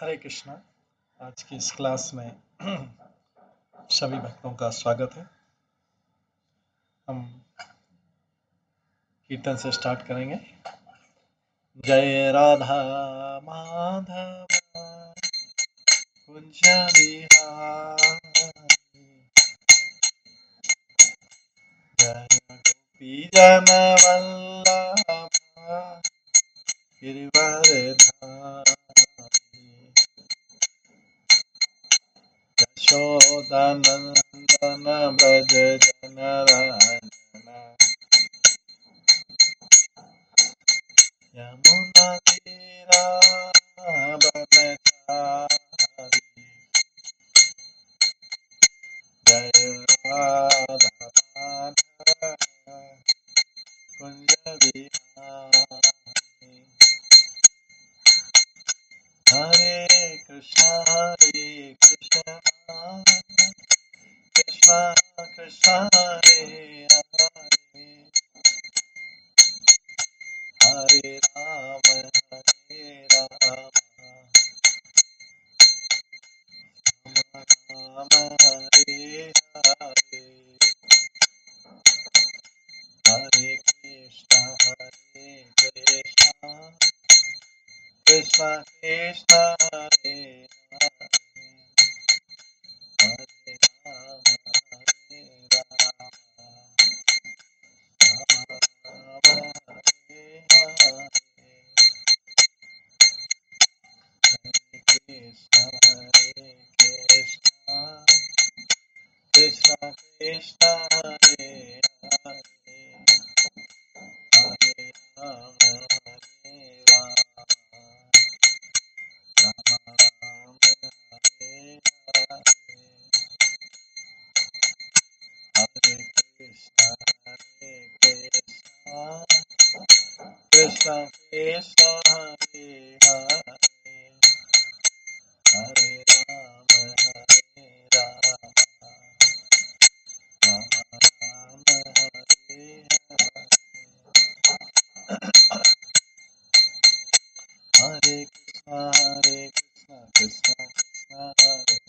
हरे कृष्णा। आज की इस क्लास में सभी भक्तों का स्वागत है। हम कीर्तन से स्टार्ट करेंगे। जय राधा माधव कुंज बिहारी, जय गोपी जन वल्लभ गिरिवरधारी, यशोदानंदन ब्रज जनरंजन, यमुना तीरावनचारी, जय राधा माधव कुंज बिहारी। हरे कृष्णा कृष्णा कृष्णा हरे हरे, हरे राम राम हरे हरे, हरे कृष्णा कृष्णा कृष्णा हरे हरे, हरे राम राम हरे हरे, कृष्ण हरे कृष्ण कृष्ण कृष्ण हरे हरे, हरे राम राम राम हरे हरे, हरे कृष्ण कृष्ण कृष्ण हरे हरे, हरे राम राम राम हरे हरे, हरे कृष्ण कृष्ण कृष्ण हरे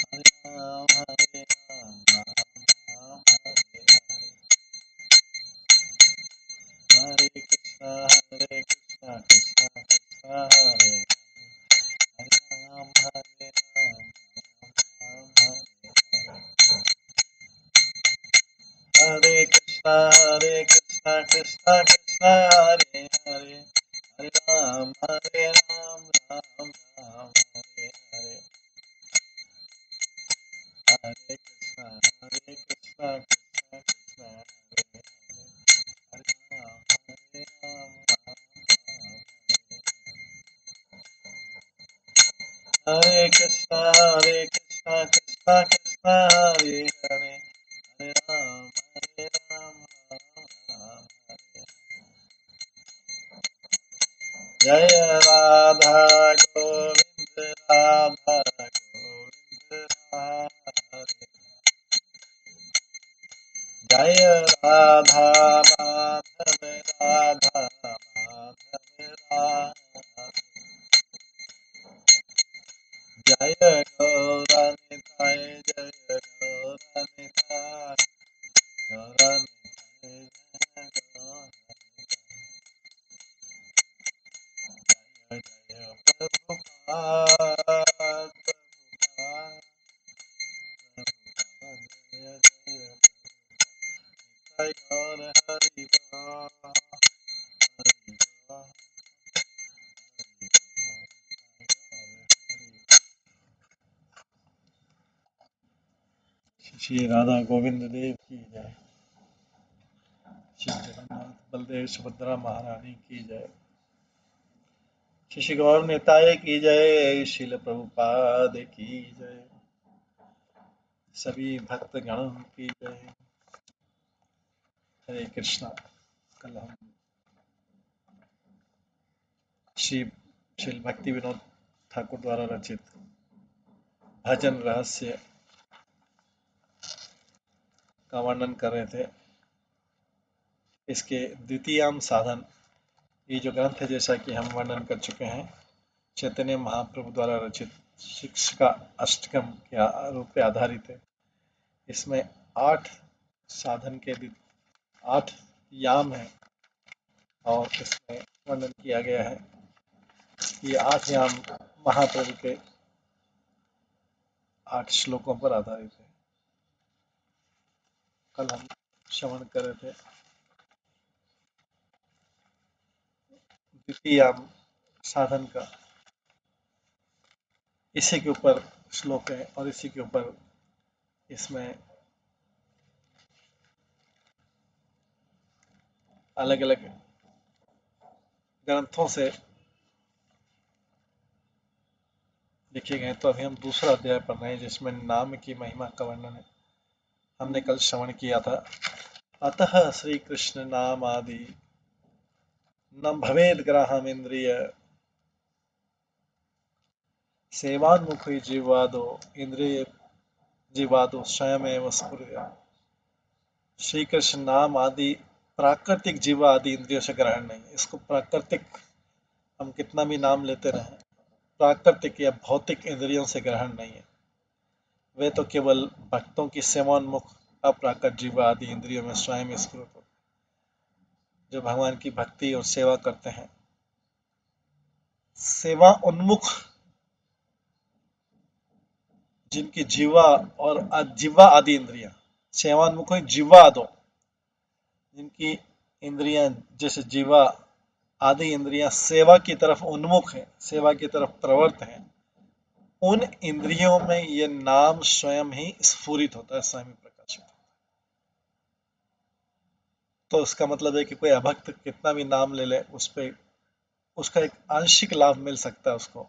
हरे, राम राम राम हरे हरे, हरे कृष्ण कृष्ण कृष्ण हरे हरे, राम राम हरे हरे, हरे कृष्ण कृष्ण कृष्ण हरे हरे, हरे राम राम राम हरे हरे, हरे कृष्ण कृष्ण कृष्ण हरे हरे, हरे राम राम हरे कृष्ण कृष्ण कृष्ण हरे हरे, हरे राम राम हरे, जय राधा गोविंद राधा गोविंद हरे, जय राधा माधव राधा माधव राधे, जय गौरनिताय जय गौरनिताय गौरनिताय जय गौरनिताय, जय जय प्रभुपाद प्रभुपाद प्रभुपाद, जय जय जय गौर हरि गौर हरि गौर हरि गौर। श्री राधा गोविंद देव की जय, श्री जगन्नाथ बलदेव सुभद्रा महारानी की जय, श्री गौर निताय की जय, श्रील प्रभुपाद की जय, सभी भक्त गणों की जय। हरे कृष्णा। कल हम श्री भक्ति विनोद ठाकुर द्वारा रचित भजन रहस्य का वर्णन कर रहे थे। इसके द्वितीयाम साधन, ये जो ग्रंथ है जैसा कि हम वर्णन कर चुके हैं, चैतन्य महाप्रभु द्वारा रचित शिक्षा अष्टकम के रूप पे आधारित है। इसमें 8 साधन के 8 याम है और इसमें वर्णन किया गया है। ये 8 याम महाप्रभु के 8 श्लोकों पर आधारित है। कल हम श्रवण कर रहे थे द्वितीय याम साधन का, इसी के ऊपर श्लोक है और इसी के ऊपर इसमें अलग अलग ग्रंथों से लिखे गए। तो अभी हम दूसरा अध्याय पढ़ रहे हैं जिसमें नाम की महिमा का वर्णन है। हमने कल श्रवण किया था, अतः श्री कृष्ण नाम आदि न भवेद ग्राहम इंद्रिय सेवान्मुखी जीवादो इंद्रिय जीवादो स्वयं स्फुर्य। श्री कृष्ण नाम आदि प्राकृतिक जीवा आदि इंद्रियों से ग्रहण नहीं। इसको प्राकृतिक हम कितना भी नाम लेते रहें, प्राकृतिक या भौतिक इंद्रियों से ग्रहण नहीं है। वे तो केवल भक्तों की सेवान्मुख अप्राकृत जीवा आदि इंद्रियों में स्वयं स्फुरित होते, जो भगवान की भक्ति और सेवा करते हैं। सेवा उन्मुख जिनकी जीवा और अजीवा आदि इंद्रियां, सेवान्मुख जीवा आदो, जिनकी इंद्रियां जैसे जीवा आदि इंद्रियां सेवा की तरफ उन्मुख है, सेवा की तरफ प्रवृत्त हैं, उन इंद्रियों में ये नाम स्वयं ही स्फुरित होता है, स्वयं ही प्रकाशित होता है। तो इसका मतलब है कि कोई अभक्त कितना भी नाम ले ले, उस पे उसका एक आंशिक लाभ मिल सकता है उसको,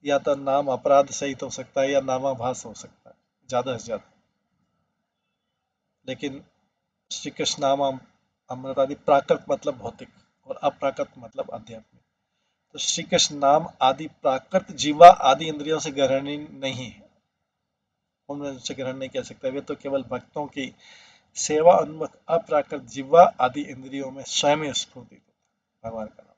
या तो नाम अपराध सहित हो सकता है या नामाभास हो सकता है ज्यादा से ज्यादा। लेकिन श्री कृष्ण नाम अमृत आदि प्राकृत मतलब भौतिक और अप्राकृत मतलब आध्यात्मिक। तो श्री कृष्ण नाम आदि प्राकृत जीवा आदि इंद्रियों से ग्रहण नहीं है, उनमें से ग्रहण नहीं कर सकता। वे तो केवल भक्तों की सेवा उन्मुख अप्राकृत जीवा आदि इंद्रियों में स्वयं स्फूर्तित होता है भगवान का नाम।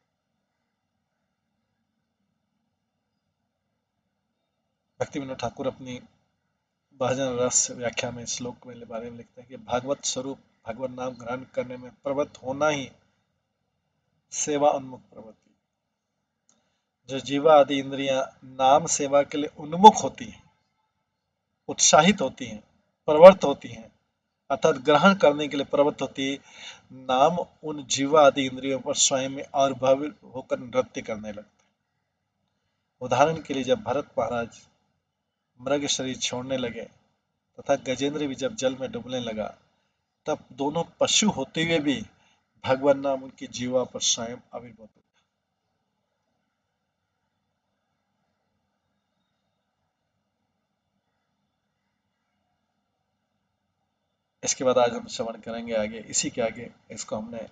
भक्ति विनोद ठाकुर अपनी भजन रस व्याख्या में श्लोक में बारे में लिखते हैं कि भागवत स्वरूप भगवत नाम ग्रहण करने में प्रवृत्त होना ही सेवा उन्मुख प्रवृत्ति। जो जीवा आदि इंद्रियां नाम सेवा के लिए उन्मुख होती हैं, उत्साहित होती हैं, प्रवृत्त होती हैं, अर्थात ग्रहण करने के लिए प्रवृत्त होती है, नाम उन जीवा आदि इंद्रियों पर स्वयं में आविर्भावित होकर नृत्य करने लगते हैं। उदाहरण के लिए जब भरत महाराज मृग शरीर छोड़ने लगे तथा गजेंद्र भी जब जल में डूबने लगा, तब दोनों पशु होते हुए भी भगवान नाम उनकी जीवा पर स्वयं आविर्भूत हुआ। इसके बाद आज हम श्रवण करेंगे आगे, इसी के आगे, इसको हमने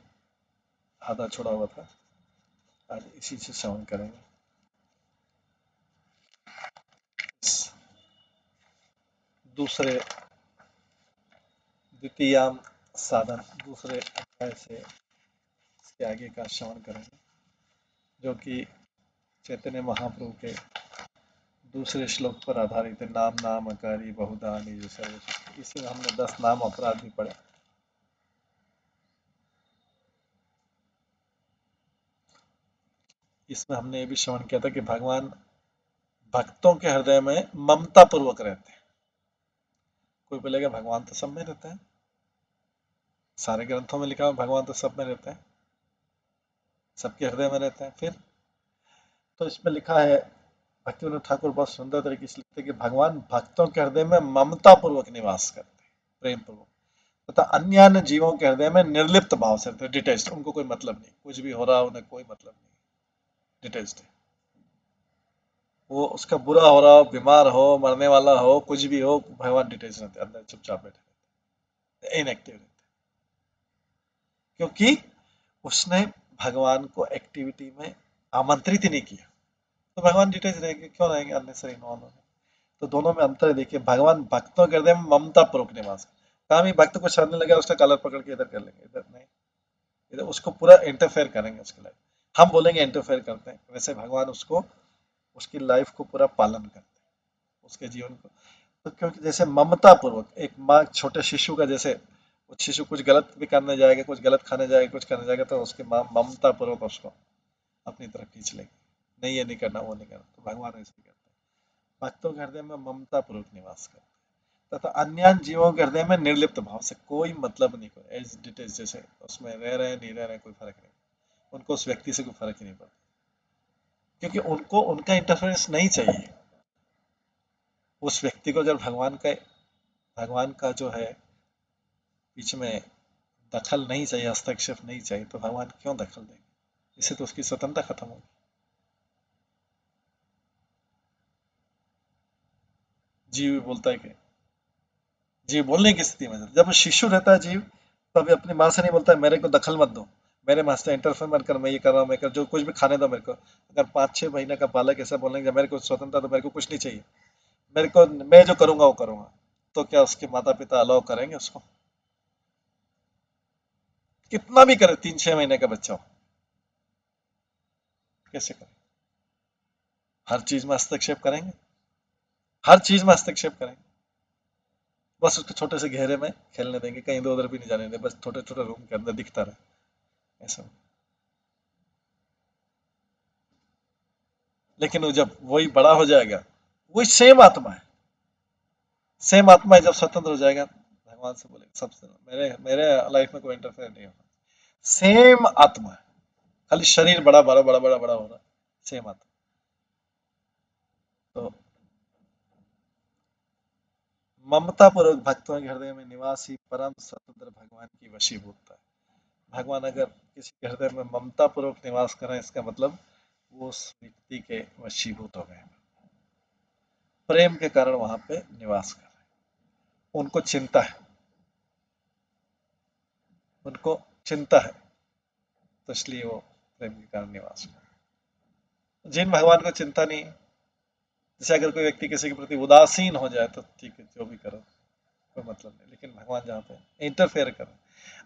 आधा छोड़ा हुआ था, आज इसी से श्रवण करेंगे। दूसरे द्वितीयाम साधन दूसरे अध्याय से इसके आगे का श्रवण करेंगे, जो कि चैतन्य महाप्रभु के दूसरे श्लोक पर आधारित है। नाम नाम अकारी बहुधा निज सर्वशक्ति। इसी में हमने 10 नाम अपराध भी पढ़े। इसमें हमने ये भी श्रवण किया था कि भगवान भक्तों के हृदय में ममता पूर्वक रहते हैं। कोई बोलेगा भगवान तो सब में रहते हैं, सारे ग्रंथों में लिखा है भगवान तो सब में रहते हैं, सबके हृदय में रहते हैं। फिर तो इसमें लिखा है, भक्ति विनोद ठाकुर बहुत सुंदर तरीके से लिखते हैं कि भगवान भक्तों के हृदय में ममता पूर्वक निवास करते हैं, प्रेम पूर्वक, तथा अन्य अन्य जीवों के हृदय में निर्लिप्त भाव से रहते हैं, डिटेच्ड। उनको कोई मतलब नहीं, कुछ भी हो रहा है उन्हें कोई मतलब नहीं, डिटेच्ड है। वो उसका बुरा हो रहा हो, बीमार हो, मरने वाला हो, कुछ भी हो, भगवान डिटेच रहते हैं, अंदर चुपचाप बैठे रहते हैं, इनएक्टिव रहते हैं, क्योंकि उसने भगवान को एक्टिविटी में आमंत्रित ही नहीं किया। तो भगवान डिटेच रहेंगे, क्यों रहेंगे अननेसेसरी इन्वॉल्व होने। तो दोनों में अंतर है। देखिए, भगवान भक्तों के हृदय में ममता पूर्वक निवास, कहा भी भक्त को छाड़ने लगा उसका कलर पकड़ के इधर कर लेंगे, इधर नहीं, इधर उसको पूरा इंटरफेयर करेंगे उसके लाइफ। हम बोलेंगे इंटरफेयर करते हैं, वैसे भगवान उसको उसकी लाइफ को पूरा पालन करते हैं, उसके जीवन को। तो क्योंकि जैसे ममता पूर्वक एक माँ छोटे शिशु का, जैसे वो शिशु कुछ गलत भी करने जाएगा, कुछ गलत खाने जाएगा, कुछ करने जाएगा, तो उसकी माँ ममता पूर्वक उसको अपनी तरफ खींच लेगी, नहीं ये नहीं करना, वो नहीं करना। तो भगवान ऐसे करते हैं, भक्तों के हृदय में ममता पूर्वक निवास करते हैं, तथा अन्य जीवों के हृदय में निर्लिप्त भाव से, कोई मतलब नहीं, कोई एज डिटेज, जैसे उसमें रह रहे हैं नहीं रह रहे हैं कोई फर्क नहीं, उनको उस व्यक्ति से कोई फर्क ही नहीं पड़ता, क्योंकि उनको उनका इंटरफेरेंस नहीं चाहिए। उस व्यक्ति को जब भगवान का जो है बीच में दखल नहीं चाहिए, हस्तक्षेप नहीं चाहिए, तो भगवान क्यों दखल देंगे? इससे तो उसकी स्वतंत्रता खत्म होगी। जीव भी बोलता है कि जीव बोलने की स्थिति में, जब वो शिशु रहता है जीव, तो अभी अपनी माँ से नहीं बोलता है मेरे को दखल मत दो, मेरे माँ से इंटरफेयर मत कर, मैं ये कर रहा हूँ, मैं कर, जो कुछ भी खाने दो मेरे को। अगर 5-6 महीने का बालक ऐसा बोलेंगे मेरे को स्वतंत्रता, तो मेरे को कुछ नहीं चाहिए, मेरे को मैं जो करूंगा वो करूंगा, तो क्या उसके माता पिता अलाउ करेंगे उसको? कितना भी करे, 3-6 महीने का बच्चा हो, कैसे करे? हर चीज में हस्तक्षेप करेंगे, हर चीज में हस्तक्षेप करेंगे। बस उसको छोटे से घेरे में खेलने देंगे, कहीं इधर उधर भी नहीं जाने देंगे, बस छोटे छोटे रूम के अंदर दिखता रहे, ऐसा। लेकिन वो जब वही बड़ा हो जाएगा, वही सेम आत्मा है, जब स्वतंत्र हो जाएगा, भगवान से बोलेगा सबसे, मेरे मेरे लाइफ में कोई इंटरफेयर नहीं होगा। सेम आत्मा है, खाली शरीर बड़ा बड़ा बड़ा बड़ा बड़ा हो रहा है, सेम आत्मा। तो ममता पूर्वक भक्तों के हृदय में निवासी परम स्वतंत्र भगवान की वशीभूतता है। भगवान अगर किसी के हृदय में ममता पूर्वक निवास करें, इसका मतलब वो उस व्यक्ति के वशीभूत हो गए, प्रेम के कारण वहां पे निवास कर रहे हैं। उनको चिंता है, उनको चिंता है, तो इसलिए वो प्रेम के कारण निवास कर रहे हैं। जिन भगवान को चिंता नहीं है, जैसे अगर कोई व्यक्ति किसी के प्रति उदासीन हो जाए तो ठीक है, जो भी करो कोई मतलब नहीं, लेकिन भगवान जहाँ पे इंटरफेयर कर,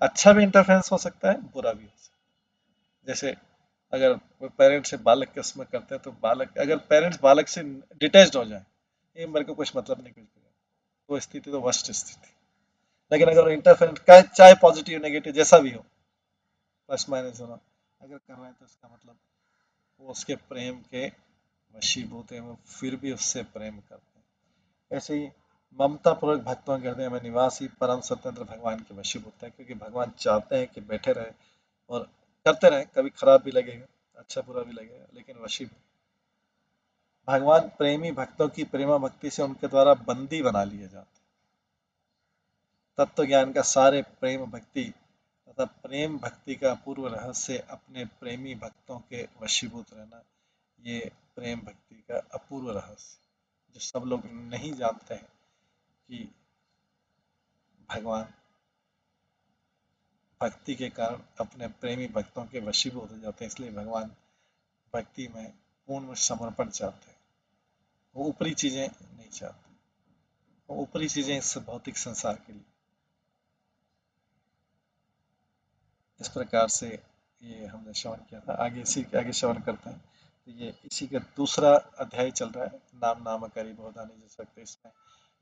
अच्छा भी इंटरफेरेंस हो सकता है, बुरा भी हो सकता है। जैसे अगर कोई पेरेंट्स से बालक के उसमें करते हैं, तो बालक, अगर पेरेंट्स बालक से डिटैच्ड हो जाए, ये मेरे को कुछ मतलब नहीं, कुछ भी, वो स्थिति तो वर्स्ट स्थिति। लेकिन अगर इंटरफेरेंस, चाहे पॉजिटिव नेगेटिव जैसा भी हो, प्लस माइनस होना, अगर कर रहे हैं, तो इसका मतलब वो उसके प्रेम के वशीभूत हैं, वो फिर भी उससे प्रेम करते हैं। ऐसे ही ममता पूर्वक भक्तों के हृदय में निवासी परम स्वतंत्र भगवान के वशीभूत है, क्योंकि भगवान चाहते हैं कि बैठे रहे और करते रहे, कभी खराब भी लगेगा, अच्छा बुरा भी लगेगा, लेकिन वशीभूत। भगवान प्रेमी भक्तों की प्रेमा भक्ति से उनके द्वारा बंदी बना लिए जाते। तत्व ज्ञान का सारे प्रेम भक्ति तथा प्रेम भक्ति का पूर्व रहस्य अपने प्रेमी भक्तों के वशीभूत रहना, ये प्रेम भक्ति का अपूर्व रहस्य, जो सब लोग नहीं जानते हैं कि भगवान भक्ति के कारण अपने प्रेमी भक्तों के वशीभूत हो जाते हैं, इसलिए भगवान भक्ति में पूर्ण समर्पण चाहते हैं। वो ऊपरी चीजें नहीं चाहते, वो ऊपरी चीजें इस भौतिक संसार के लिए। इस प्रकार से ये हमने श्रवण किया था, आगे इसी के आगे श्रवण करते हैं। तो ये इसी का दूसरा अध्याय चल रहा है, नाम नामकारी बहुधानी जिस वक्त, इसमें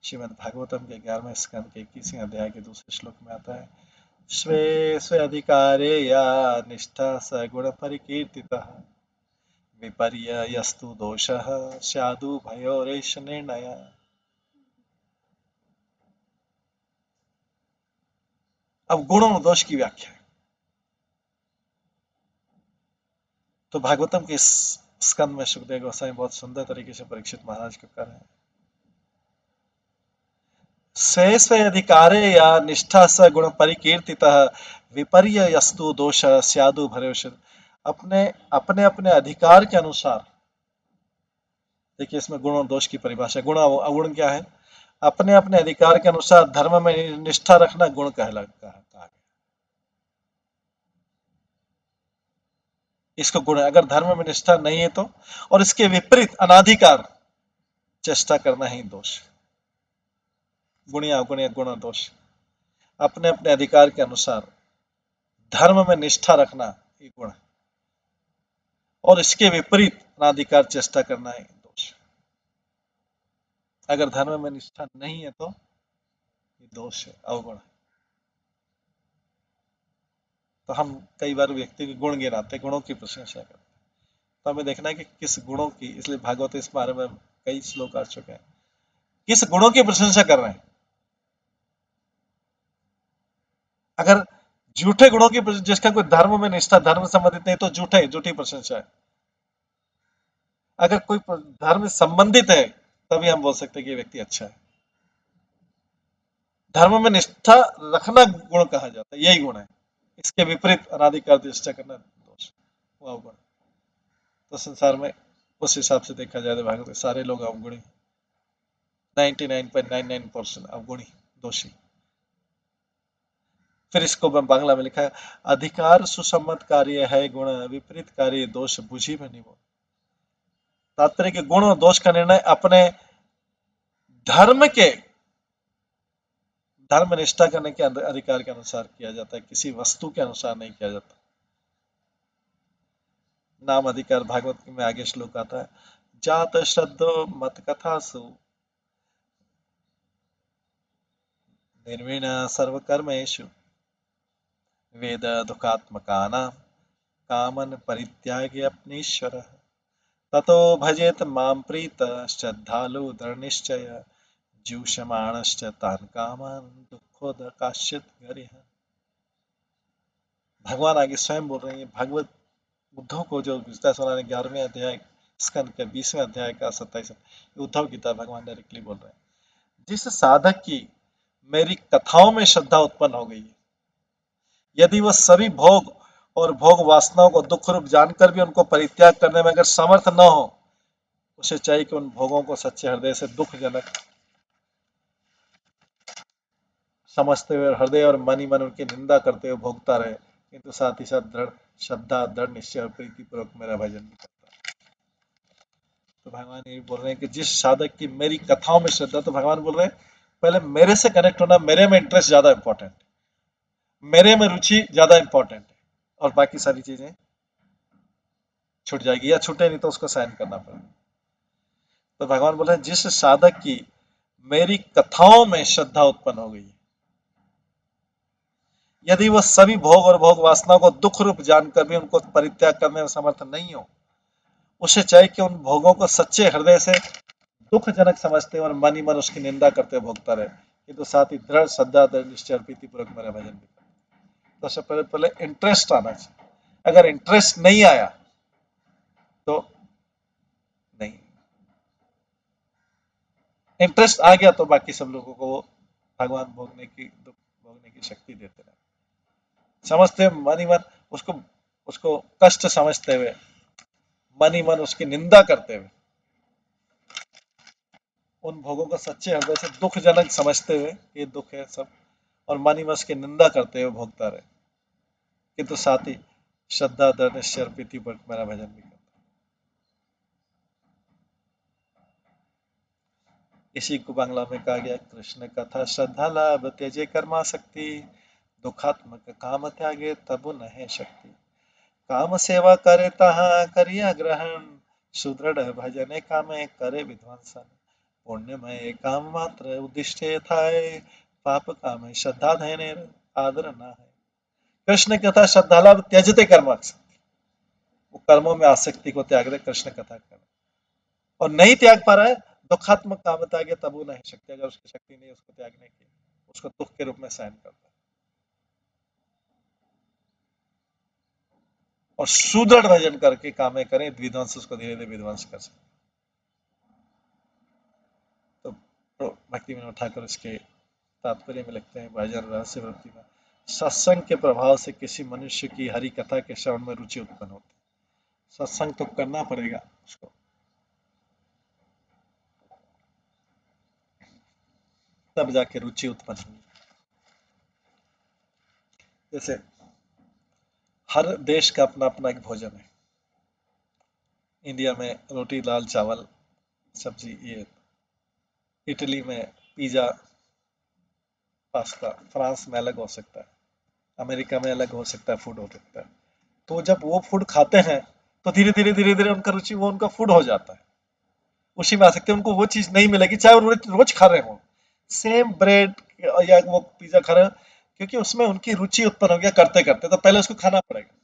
श्रीमद् भागवतम के 11वें स्कंद के 21वें अध्याय के दूसरे श्लोक में आता है, स्वे स्वे अधिकारे या निष्ठा सगुण परिकीर्तितः विपर्ययस्तु दोषः स्यादु भयोरेष निर्णय। अब गुण और दोष की व्याख्या है। तो भागवतम के इस स्कंद में सुखदेव गोस्वामी बहुत सुंदर तरीके से परीक्षित महाराज को कर रहे हैं, स्वे स्वे अधिकारे या निष्ठा स गुण परिकीर्तितः विपर्ययस्तु दोष स्यादु भरोष। अपने अपने अपने अधिकार के अनुसार, देखिए इसमें गुण और दोष की परिभाषा, गुण अवगुण क्या है? अपने अपने अधिकार के अनुसार धर्म में निष्ठा रखना गुण कहा गया। इसको गुण है। अगर धर्म में निष्ठा नहीं है तो, और इसके विपरीत अनाधिकार चेष्टा करना ही दोष। गुण या अवगुण या गुण और दोष, अपने अपने अधिकार के अनुसार धर्म में निष्ठा रखना ये गुण है, और इसके विपरीत अनाधिकार चेष्टा करना है अगर धर्म में निष्ठा नहीं है तो ये दोष है, अवगुण है। तो हम कई बार व्यक्ति के गुण गिनाते, गुणों की प्रशंसा करते, तो हमें देखना है कि किस गुणों की, इसलिए भागवत इस बारे में कई श्लोक आ चुके हैं, किस गुणों की प्रशंसा कर रहे हैं। अगर झूठे गुणों की जिसका कोई धर्म में निष्ठा, धर्म संबंधित नहीं, तो झूठी प्रशंसा है। अगर कोई धर्म संबंधित है तभी हम बोल सकते हैं कि ये व्यक्ति अच्छा है। धर्म में निष्ठा रखना गुण कहा जाता है, यही गुण है। इसके विपरीत अनाधिकार निष्ठा करना दोष, वो अवगुण। तो संसार में उस हिसाब से देखा जाए तो भागवत सारे लोग अवगुणी, 99.99% अवगुणी, दोषी। फिर इसको बांग्ला में लिखा है, अधिकार सुसम्मत कार्य है गुण, विपरीत कार्य दोष बुझी में निबो। तात्पर्य के गुण और दोष का निर्णय अपने धर्म के, धर्म निष्ठा करने के अधिकार के अनुसार किया जाता है, किसी वस्तु के अनुसार नहीं किया जाता। नाम अधिकार भागवत में आगे श्लोक आता है, जात श्रद्धो मत कथासु निर्वीण सर्वकर्मेषु वेद दुखात्मकानां कामन परित्यागे अपनीश्वर ततो भजेत मां प्रीत श्रद्धालु दृढ़ निश्चय जुषमाणश्च तान् कामान् दुःखोदकाश्चित् गरिह। भगवान आगे स्वयं बोल रहे हैं, भागवत उद्धव को जो गीता सुनाने 11वें अध्याय स्कंद के 20वें अध्याय का 27 उद्धव गीता भगवान डायरेक्टली बोल रहे हैं, जिस साधक की मेरी कथाओं में श्रद्धा उत्पन्न हो गई है, यदि वह सभी भोग और भोग वासनाओं को दुख रूप जानकर भी उनको परित्याग करने में अगर समर्थ न हो, उसे चाहिए कि उन भोगों को सच्चे हृदय से दुखजनक समझते हुए हृदय और मन ही मन उनकी निंदा करते हुए भोगता रहे, किंतु साथ ही साथ दृढ़ श्रद्धा, दृढ़ निश्चय और प्रीति पूर्वक मेरा भजन भी करता है। तो भगवान ये बोल रहे हैं कि जिस साधक की मेरी कथाओं में श्रद्धा, तो भगवान बोल रहे हैं पहले मेरे से कनेक्ट होना, मेरे में इंटरेस्ट ज्यादा इंपॉर्टेंट, मेरे में रुचि ज्यादा इंपॉर्टेंट है, और बाकी सारी चीजें छूट जाएगी, या छूटे नहीं तो उसको सहन करना पड़ेगा। तो भगवान बोल रहे हैं जिस साधक की मेरी कथाओं में श्रद्धा उत्पन्न हो गई, यदि वह सभी भोग और भोग वासनाओं को दुख रूप जानकर भी उनको परित्याग करने में समर्थ नहीं हो, उसे चाहिए कि उन भोगों को सच्चे हृदय से दुखजनक समझते और मन ही मन उसकी निंदा करते भोगता रहे, किंतु साथ ही दृढ़ श्रद्धा, दृढ़ निश्चय और प्रीति पूर्वक मेरा भजन भी करे। तो सबसे पहले पहले इंटरेस्ट आना चाहिए। अगर इंटरेस्ट नहीं आया तो नहीं, इंटरेस्ट आ गया तो बाकी सब लोगों को भगवान भोगने की, दुख भोगने की शक्ति देते रहे। समझते मन ही मन उसको उसको कष्ट समझते हुए, मन ही मन उसकी निंदा करते हुए, उन भोगों को सच्चे हृदय से दुखजनक समझते हुए, ये दुख है सब, और मन ही मन उसकी निंदा करते हुए भोगता रहे, किंतु साथ ही श्रद्धा, दृढ़ निश्चय और प्रीति पर मेरा भजन भी करता। इसी को बांग्ला में कहा गया, कृष्ण कथा श्रद्धा लाभ तेजे कर्माशक्ति, दुखात्मक काम त्यागे तबु न है शक्ति। काम सेवा करे तहा करिया ग्रहण, सुदृढ़ भजने कामे करे विध्वंसन। पुण्यमय काम मात्र उद्दिष्टे थाय, पाप काम श्रद्धा धैर्य आदर न है। कृष्ण कथा श्रद्धा लाभ त्यजते कर्माशक्ति, वो कर्मों में आसक्ति को त्याग दे, कृष्ण कथा कर, और नहीं त्याग पा रहा है, दुखात्मक काम त्यागे तबु नहीं शक्ति, अगर उसकी शक्ति नहीं उसको त्यागने की, उसको दुख के रूप में सहन करता है। और सुदृढ़ भजन करके कामें करें, विध्वंस उसको धीरे धीरे विध्वंस कर सकते। तो भक्ति विनोद ठाकुर इसके तात्पर्य में लिखते हैं, भजन रहस्य वृत्ति में सत्संग के प्रभाव से किसी मनुष्य की हरि कथा के श्रवण में रुचि उत्पन्न होती है। सत्संग तो करना पड़ेगा उसको, तब जाके रुचि उत्पन्न होगी। जैसे हर देश का अपना अपना एक भोजन है। इंडिया में रोटी दाल चावल सब्जी, ये इटली में पिज्जा पास्ता, फ्रांस में अलग हो सकता है, अमेरिका में अलग हो सकता है, फूड हो सकता है। तो जब वो फूड खाते हैं तो धीरे धीरे धीरे धीरे उनका रुचि वो उनका फूड हो जाता है। उसी में आ सकते हैं, उनको वो चीज नहीं मिलेगी चाहे वो रोज रोज खा रहे हो सेम ब्रेड या वो पिज्जा खा रहे हो, क्योंकि उसमें उनकी रुचि उत्पन्न हो गया करते करते, तो पहले उसको खाना पड़ेगा।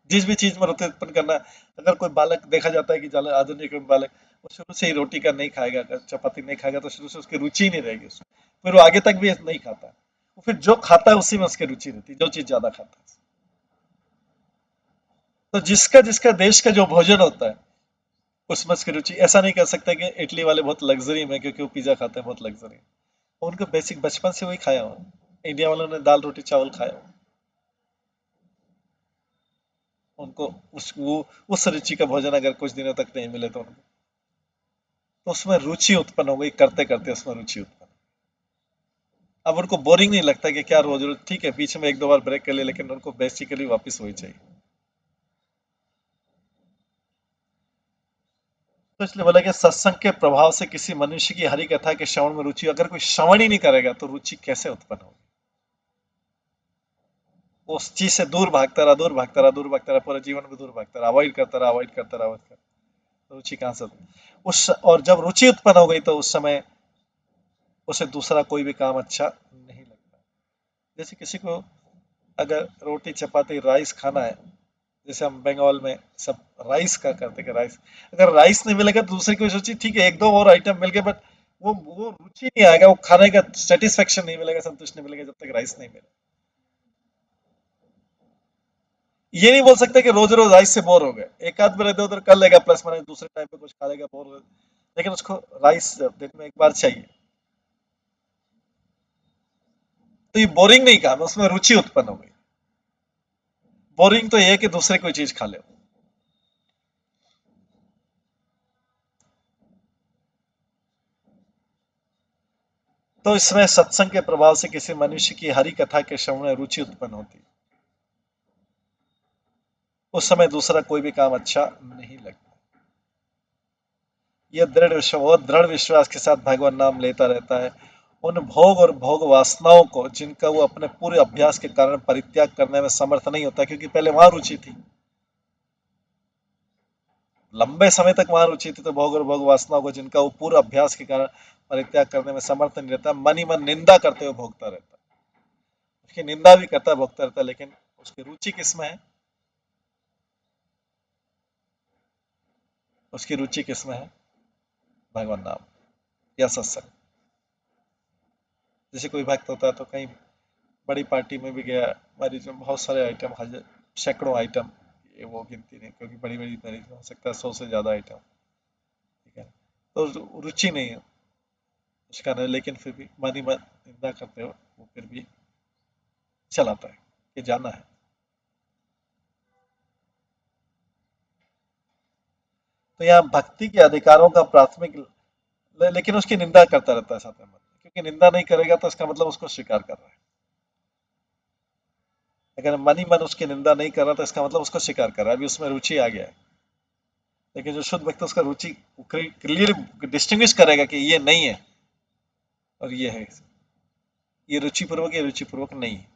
जिस भी चीज में रुचि उत्पन्न करना है, अगर कोई बालक देखा जाता है कि ज्यादा आधुनिक बालक वो शुरू से ही रोटी का नहीं खाएगा, अगर चपाती नहीं खाएगा तो शुरू से उसकी रुचि ही नहीं रहेगी उसमें, फिर वो आगे तक भी नहीं खाता, वो फिर जो खाता है उसी में उसकी रुचि रहती है, जो चीज ज्यादा खाता है। तो जिसका जिसका देश का जो भोजन होता है उसमें उसकी रुचि, ऐसा नहीं कह सकता कि इटली वाले बहुत लग्जरी में क्योंकि वो पिज्जा खाते हैं बहुत लग्जरी, उनको बेसिक बचपन से वही खाया हो। इंडिया वालों ने दाल रोटी चावल खाया हो, उनको उस रुचि का भोजन अगर कुछ दिनों तक नहीं मिले तो उनको, तो उसमें रुचि उत्पन्न हो गई करते करते, उसमें रुचि उत्पन्न, अब उनको बोरिंग नहीं लगता कि क्या रोज रोज, ठीक है बीच में एक दो बार ब्रेक कर ले, लेकिन उनको बेसिकली वापस वही चाहिए। तो इसलिए बोला कि सत्संग के प्रभाव से किसी मनुष्य की हरि कथा के श्रवण में रुचि, अगर कोई श्रवण ही नहीं करेगा तो रुचि कैसे उत्पन्न होगी? वो उस चीज से दूर भागता रहा, दूर भागता रहा, दूर भागता रहा, पूरे जीवन में दूर भागता रहा, अवॉइड करता रहा, अवॉइड करता रहा, avoid करता रहा। तो रुचि कहाँ से उस, और जब रुचि उत्पन्न हो गई तो उस समय उसे दूसरा कोई भी काम अच्छा नहीं लगता। जैसे किसी को अगर रोटी चपाती राइस खाना है, जैसे हम बंगाल में सब राइस का करते, कि राइस, अगर राइस नहीं मिलेगा तो दूसरी कोई सोची ठीक है एक दो और आइटम मिल गए, बट वो रुचि नहीं आएगा, वो खाने का सेटिस्फेक्शन नहीं मिलेगा, संतुष्ट नहीं मिलेगा जब तक राइस नहीं मिले। ये नहीं बोल सकते कि रोज रोज राइस से बोर हो गए, एक आध बार इधर उधर कर लेगा प्लस माइनस, दूसरे टाइम पे कुछ खा लेगा बोर हो, लेकिन उसको राइस दिन में एक बार चाहिए। तो ये बोरिंग नहीं काम है, उसमें रुचि उत्पन्न हो गई। बोरिंग तो ये है कि दूसरे कोई चीज खा ले। तो इसमें सत्संग के प्रभाव से किसी मनुष्य की हरि कथा के श्रवण में रुचि उत्पन्न होती, उस समय दूसरा कोई भी काम अच्छा नहीं लगता। यह दृढ़ विश्वास, वो दृढ़ विश्वास के साथ भगवान नाम लेता रहता है, उन भोग और भोग वासनाओं को जिनका वो अपने पूरे अभ्यास के कारण परित्याग करने में समर्थ नहीं होता, क्योंकि पहले वहां रुचि थी, लंबे समय तक वहां रुचि थी, तो भोग और भोग वासनाओं को जिनका वो पूरे अभ्यास के कारण परित्याग करने में समर्थ नहीं रहता, मन ही मन निंदा करते हुए भोगता रहता, उसकी निंदा भी करता भोगता रहता, लेकिन उसकी रुचि किसमें है? उसकी रुचि किसमें है? भगवान नाम या सत्संग। जैसे कोई भक्त होता है तो कहीं बड़ी पार्टी में भी गया, मैरिज में बहुत सारे आइटम, हजार सैकड़ों आइटम, ये वो गिनती नहीं, क्योंकि बड़ी बड़ी मैरिज में हो सकता है 100 से ज्यादा आइटम, ठीक है, तो रुचि नहीं है उसका नहीं, लेकिन फिर भी मन ही मन निंदा करते हो वो फिर भी चलाता है कि जाना है। तो यहाँ भक्ति के अधिकारों का प्राथमिक, लेकिन उसकी निंदा करता रहता है साथ में मन, क्योंकि निंदा नहीं करेगा तो इसका मतलब उसको स्वीकार कर रहा है, अगर मन ही मन उसकी निंदा नहीं कर रहा तो इसका मतलब उसको स्वीकार कर रहा है, अभी उसमें रुचि आ गया है। लेकिन जो शुद्ध व्यक्ति उसका रुचि क्लियर डिस्टिंग्विश करेगा कि ये नहीं है और ये है, ये रुचिपूर्वक, ये रुचिपूर्वक नहीं है।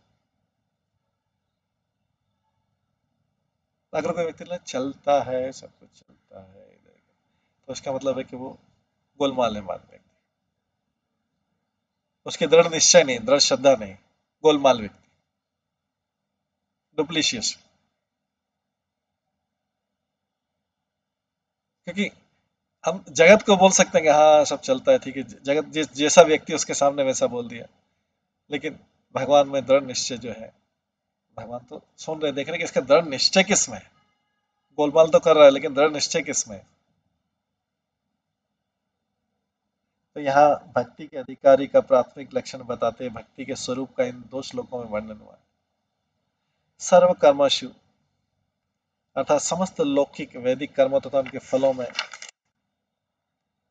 अगर कोई व्यक्ति ना चलता है, सब कुछ चलता है इधर, तो इसका मतलब है कि वो गोलमाल है मान व्यक्ति, उसके दृढ़ निश्चय नहीं, दृढ़ श्रद्धा नहीं, गोलमाल व्यक्ति, डुप्लीशियस। क्योंकि हम जगत को बोल सकते हैं कि हाँ सब चलता है, ठीक है, जगत जैसा व्यक्ति उसके सामने वैसा बोल दिया, लेकिन भगवान में दृढ़ निश्चय जो है, भगवान तो सुन रहे देख रहे कि इसका दृढ़ निश्चय किसमें है, गोलमाल तो कर रहा है लेकिन दृढ़ निश्चय किसमें है। तो यहाँ भक्ति के अधिकारी का प्राथमिक लक्षण बताते हैं, भक्ति के स्वरूप का इन दो श्लोकों में वर्णन हुआ है। सर्व कर्मशु अर्थात समस्त लौकिक वैदिक कर्मों तथा उनके फलों में,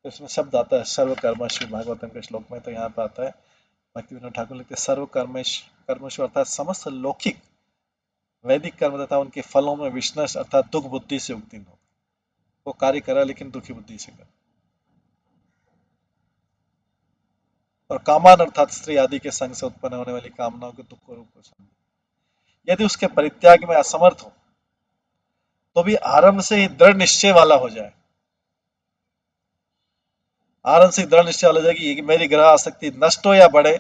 तो इसमें शब्द आता है सर्व कर्मशु भागवतम के श्लोक में, तो यहाँ पे आता है, भक्ति विनोद ठाकुर लिखते हैं सर्व कर्मेश कर्मशु अर्थात समस्त लौकिक वैदिक कर्म तथा उनके फलों में विष्णस अर्थात दुख बुद्धि से उगती हो, वो कार्य करा लेकिन दुखी बुद्धि से करा, और कामान अर्थात स्त्री आदि के संग से उत्पन्न होने वाली कामनाओं के दुख को रूप को समझे, यदि उसके परित्याग में असमर्थ हो तो भी आरंभ से ही दृढ़ निश्चय वाला हो जाए, आरंभ से ही दृढ़ निश्चय वाला हो जाए कि मेरी ग्रह आसक्ति नष्ट हो या बढ़े,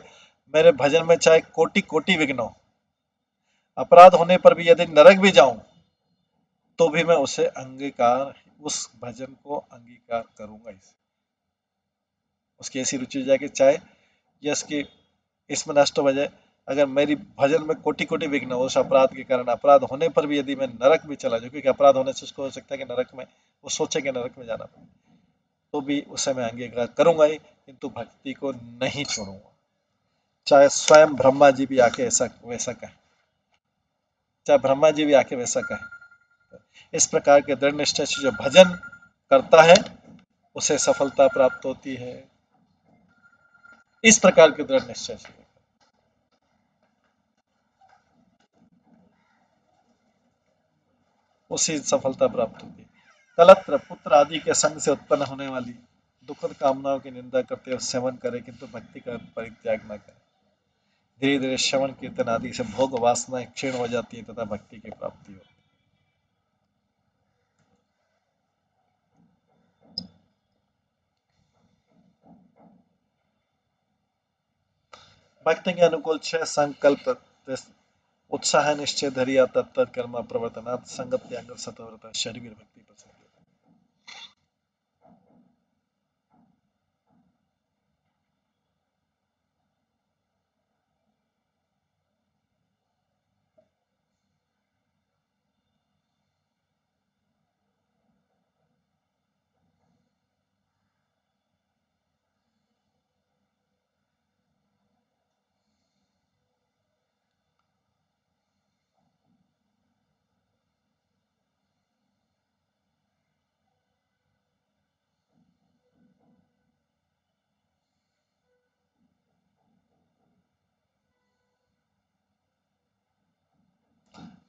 मेरे भजन में चाहे कोटि कोटि विघ्न हो, अपराध होने पर भी यदि नरक भी जाऊं तो भी मैं उसे अंगीकार, उस भजन को अंगीकार करूंगा। इसे उसकी ऐसी रुचि हो जाए कि चाहे यश की इसमें नष्ट हो जाए, अगर मेरी भजन में कोटि कोटि विघ्न हो, उस अपराध के कारण अपराध होने पर भी यदि मैं नरक भी चला जाऊं, क्योंकि अपराध होने से उसको हो सकता है कि नरक में वो सोचे कि नरक में जाना पड़े, तो भी उसे मैं अंगीकार करूंगा ही, किंतु भक्ति को नहीं छोड़ूंगा, चाहे स्वयं ब्रह्मा जी भी आके ऐसा वैसा कहे, चाहे ब्रह्मा जी भी आके वैसा कहे। इस प्रकार के दृढ़ निश्चय से जो भजन करता है उसे सफलता प्राप्त होती है। इस प्रकार के दृढ़ निश्चय से उसी सफलता प्राप्त होती है। कलत्र पुत्र आदि के संग से उत्पन्न होने वाली दुखद कामनाओं की निंदा करते हुए सेवन करे, किंतु भक्ति का परित्याग न करे। धीरे धीरे श्रवण कीर्तन आदि से भोग वासनाएं क्षीण हो जाती है तथा भक्ति की प्राप्ति होती है। भक्ति के अनुकूल छह संकल्प उत्साह निश्चय धैर्य तत्त कर्म प्रवर्तनात् संगत त्याग सतव्रता शरीर भक्ति पसंद।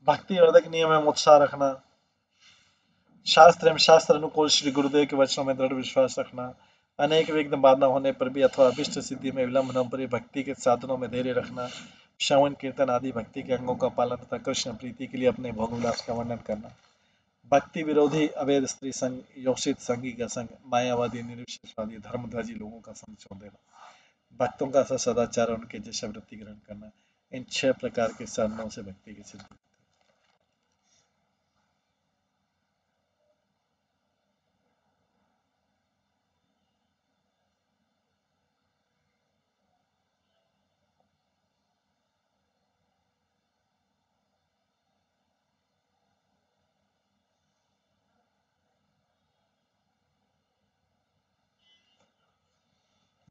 भक्ति वर्धक नियम में उत्साह रखना, शास्त्र एवं शास्त्र अनुकूल श्री गुरुदेव के वचनों में दृढ़ विश्वास रखना, अनेक विघ्न बाधा होने पर भी अथवा अभिष्ट सिद्धि में विलंब न पर भी भक्ति के साधनों में धैर्य रखना, श्रवण कीर्तन आदि भक्ति के अंगों का पालन तथा कृष्ण प्रीति के लिए अपने भोग विलास का वर्णन करना, भक्ति विरोधी अवैध स्त्री संग, योषित संगी का संग, मायावादी निरुपवादी धर्मध्वजी लोगों का संग छोड़ देना, भक्तों का सदाचार उनके जैसा वृत्ति ग्रहण करना, इन छह प्रकार के साधनों से भक्ति की सिद्धि।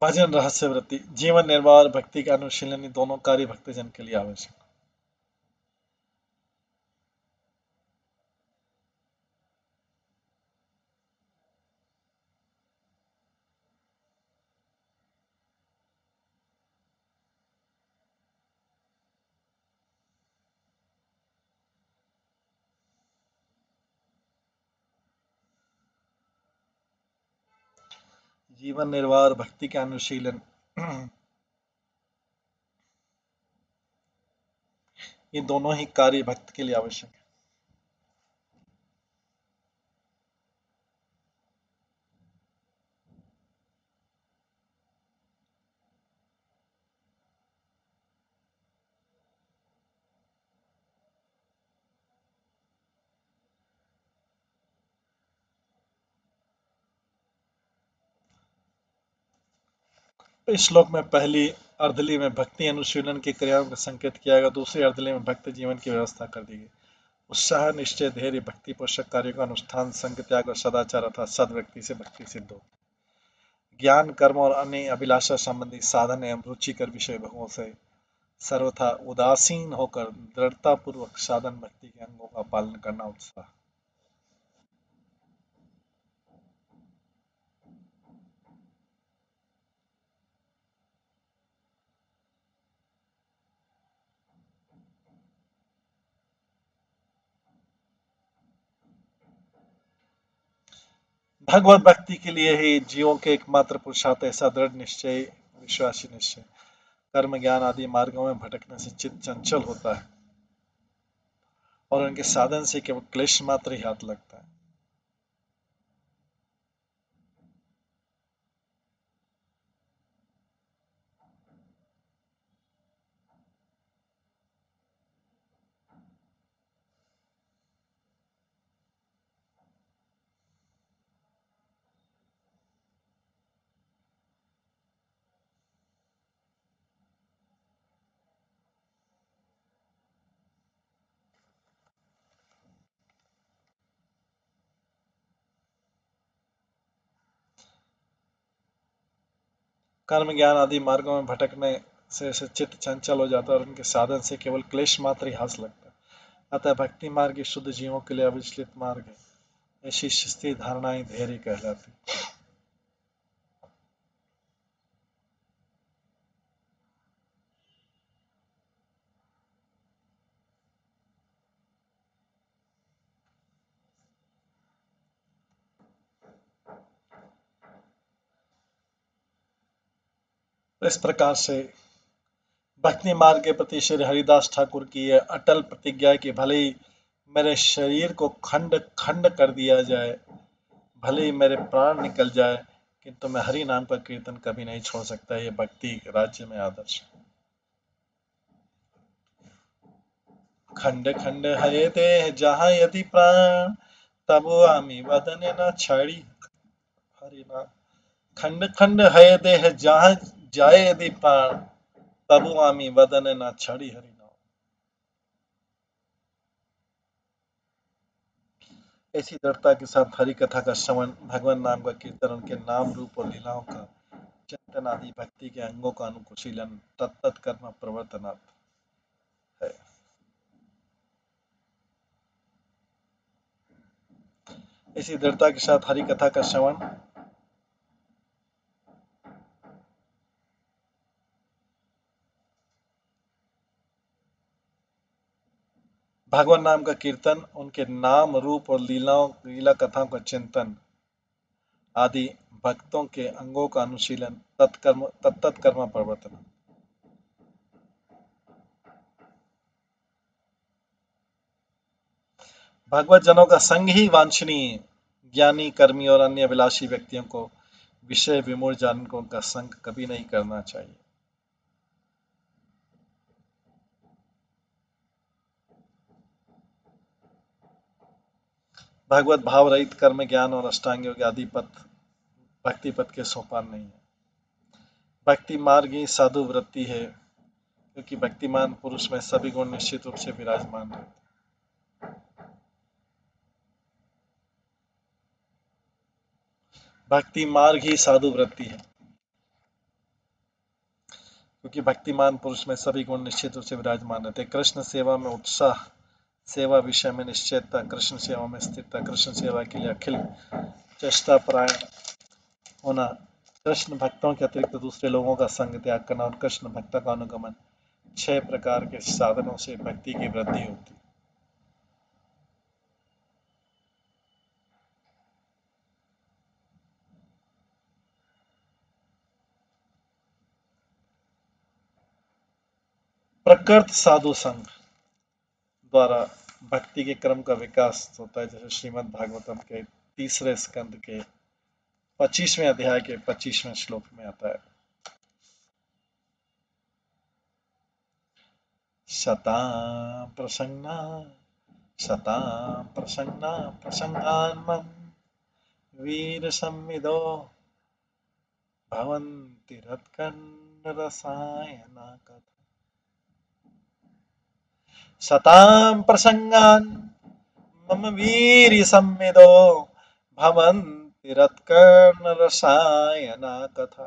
भजन रहस्य वृत्ति, जीवन निर्वाह और भक्ति का अनुशीलन दोनों कार्य भक्तजन के लिए आवश्यक। जीवन निर्वाह और भक्ति का अनुशीलन ये दोनों ही कार्य भक्त के लिए आवश्यक है। इस श्लोक में पहली अर्धली में भक्ति अनुशीलन के क्रियाओं का संकेत किया गया, दूसरी अर्धली में भक्त जीवन की व्यवस्था कर दी गई। उत्साह निश्चय धैर्य भक्ति पोषक कार्यों का अनुष्ठान संग त्याग और सदाचार अर्थात सद व्यक्ति से भक्ति सिद्ध हो। ज्ञान कर्म और अन्य अभिलाषा संबंधी साधन एवं रुचिकर विषय भोगों से सर्वथा उदासीन होकर दृढ़ता पूर्वक साधन भक्ति के अंगों का पालन करना। उत्साह भगवत भक्ति के लिए ही जीवों के एकमात्र पुरुषार्थ ऐसा दृढ़ निश्चय विश्वासी निश्चय कर्म ज्ञान आदि मार्गों में भटकने से चित्त चंचल होता है और उनके साधन से केवल क्लेश मात्र ही हाथ लगता है। कर्म ज्ञान आदि मार्गों में भटकने से चित्त चंचल हो जाता है और उनके साधन से केवल क्लेश मात्र ही हाथ लगता है। अतः भक्ति मार्ग ही शुद्ध जीवों के लिए अविचलित मार्ग है। ऐसी स्थिति धारणाएं धैर्य कहलाती। इस प्रकार से भक्ति मार्ग के प्रति श्री हरिदास ठाकुर की यह अटल प्रतिज्ञा है कि भले ही मेरे शरीर को खंड खंड कर दिया जाए, भले ही मेरे प्राण निकल जाए, किंतु मैं हरि नाम का कीर्तन कभी नहीं छोड़ सकता। ये भक्ति राज्य में आदर्श। खंड खंड है देह जहाँ यदि प्राण, तब आमी वदन न छड़ी। हरि नाम। खंड खंड है देह जहाँ जाए यदि प्राण, तब आमी वदन न छड़ी। हरि नाम। ऐसी दृढ़ता के साथ हरि कथा का श्रवण, भगवान नाम का कीर्तन, उनके नाम रूप और लीलाओं का चिंतन आदि भक्ति के अंगों का अनुशीलन तत्त कर्म प्रवर्तनात् है। इसी दृढ़ता के साथ हरि कथा का श्रवण, भगवान नाम का कीर्तन, उनके नाम रूप और लीला कथाओं का चिंतन आदि भक्तों के अंगों का अनुशीलन तत्त कर्म प्रवर्तन। भगवत जनों का संग ही वांछनीय। ज्ञानी, कर्मी और अन्य अभिलाषी व्यक्तियों को विषय विमूढ़ जानकों का संग कभी नहीं करना चाहिए। भगवत भाव रहित कर्म, ज्ञान और अष्टांग योग आदि पथ भक्ति पथ के सोपान नहीं है। भक्ति मार्ग ही साधु वृत्ति है, क्योंकि भक्तिमान पुरुष में सभी गुण निश्चित रूप से विराजमान है। भक्ति मार्ग ही साधु वृत्ति है, क्योंकि भक्तिमान पुरुष में सभी गुण निश्चित रूप से विराजमान रहते। कृष्ण सेवा में उत्साह, सेवा विषय में निश्चयता, कृष्ण सेवा में स्थिरता, कृष्ण सेवा के लिए अखिल चेष्टा परायण होना, कृष्ण भक्तों के अतिरिक्त दूसरे लोगों का संग त्याग करना और कृष्ण भक्त का अनुगमन, 6 प्रकार के साधनों से भक्ति की वृद्धि होती। प्रकृत साधु संघ द्वारा भक्ति के क्रम का विकास होता है, जैसे श्रीमद् भागवतम के 3 स्कंद के 25वें अध्याय के 25वें श्लोक में आता है। शता प्रसन्ना शता प्रसन्ना प्रसंगान्मम वीर संविदो भवन्ति रत्कन्न रसायना कथा। शतां प्रसंगान् मम वीर संविदो भवन्ति रत्कर्ण रसायना कथा।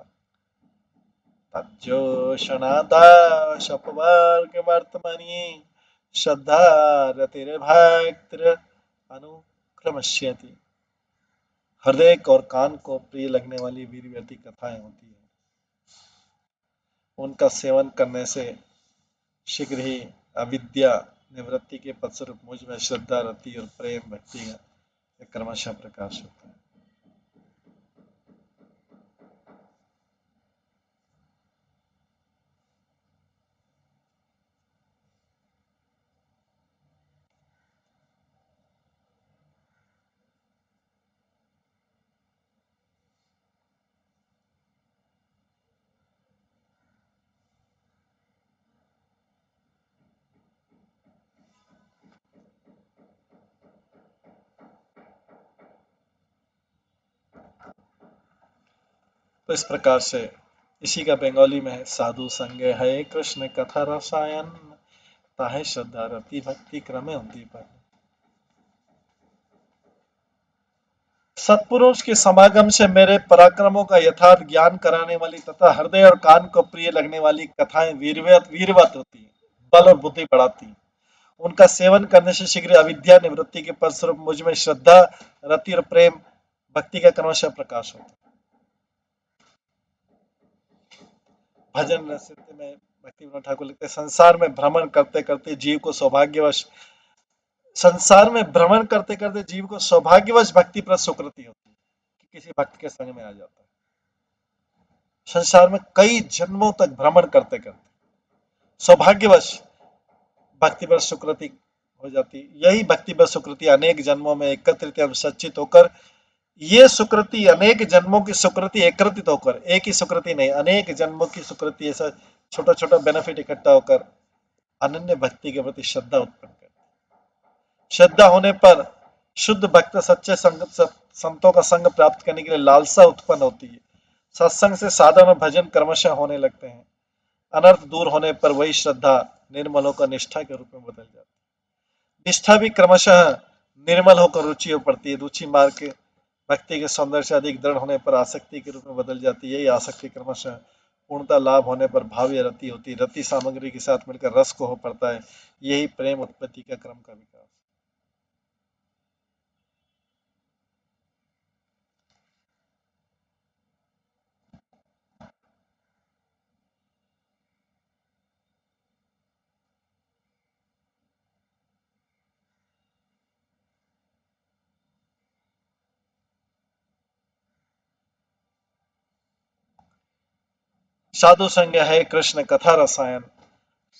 तज्जोषणादाशपवर्गवर्त्मनि श्रद्धा रतिर्भक्तिर अनुक्रमष्यति। हृदय और कान को प्रिय लगने वाली वीरव्यति कथाएं होती हैं। उनका सेवन करने से शीघ्र ही अविद्या निवृत्ति के फलस्वरूप मुझ में श्रद्धा, रति और प्रेम भक्ति का क्रमशः प्रकाश होता है। तो इस प्रकार से इसी का बंगाली में है, साधु संगे है कृष्ण कथा रसायन, ताहे श्रद्धा रति भक्ति क्रमे उन्दी पर। सत्पुरुष के समागम से मेरे पराक्रमों का यथार्थ ज्ञान कराने वाली तथा हृदय और कान को प्रिय लगने वाली कथाएं वीरवत होती हैं, बल और बुद्धि बढ़ाती हैं। उनका सेवन करने से शीघ्र अविद्या निवृत्ति के फलस्वरूप मुझ में श्रद्धा रति और प्रेम भक्ति का क्रमशः प्रकाश होता है। भजन रसित में भक्ति विनोद ठाकुर लिखते हैं, संसार में भ्रमण करते करते जीव को सौभाग्यवश भक्ति पर सुकृति होती है कि किसी भक्त के संग में आ जाता है। संसार में कई जन्मों तक भ्रमण करते करते सौभाग्यवश भक्ति पर सुकृति हो जाती। यही भक्ति पर सुकृति अनेक जन्मों में एकत्रित एवं सच्चित होकर, ये सुकृति अनेक जन्मों की सुकृति एकत्रित होकर, एक ही सुकृति नहीं अनेक जन्मों की सुकृति, ऐसा छोटा छोटा बेनिफिट इकट्ठा होकर अनन्य भक्ति के प्रति श्रद्धा उत्पन्न करती। श्रद्धा होने पर शुद्ध भक्त सच्चे संतों का संग प्राप्त करने के लिए लालसा उत्पन्न होती है। सत्संग से साधन और भजन क्रमशः होने लगते हैं। अनर्थ दूर होने पर वही श्रद्धा निर्मल होकर निष्ठा के रूप में बदल जाती है। निष्ठा भी क्रमशः निर्मल होकर रुचि हो पड़ती है। रुचि मार्ग के भक्ति के सौंदर्य से अधिक दृढ़ होने पर आसक्ति के रूप में बदल जाती है। यही आसक्ति क्रमशः पूर्णता लाभ होने पर भाव या रति होती है। रति सामग्री के साथ मिलकर रस को हो पड़ता है। यही प्रेम उत्पत्ति का क्रम का विकास। साधु संग है कृष्ण कथा रसायन।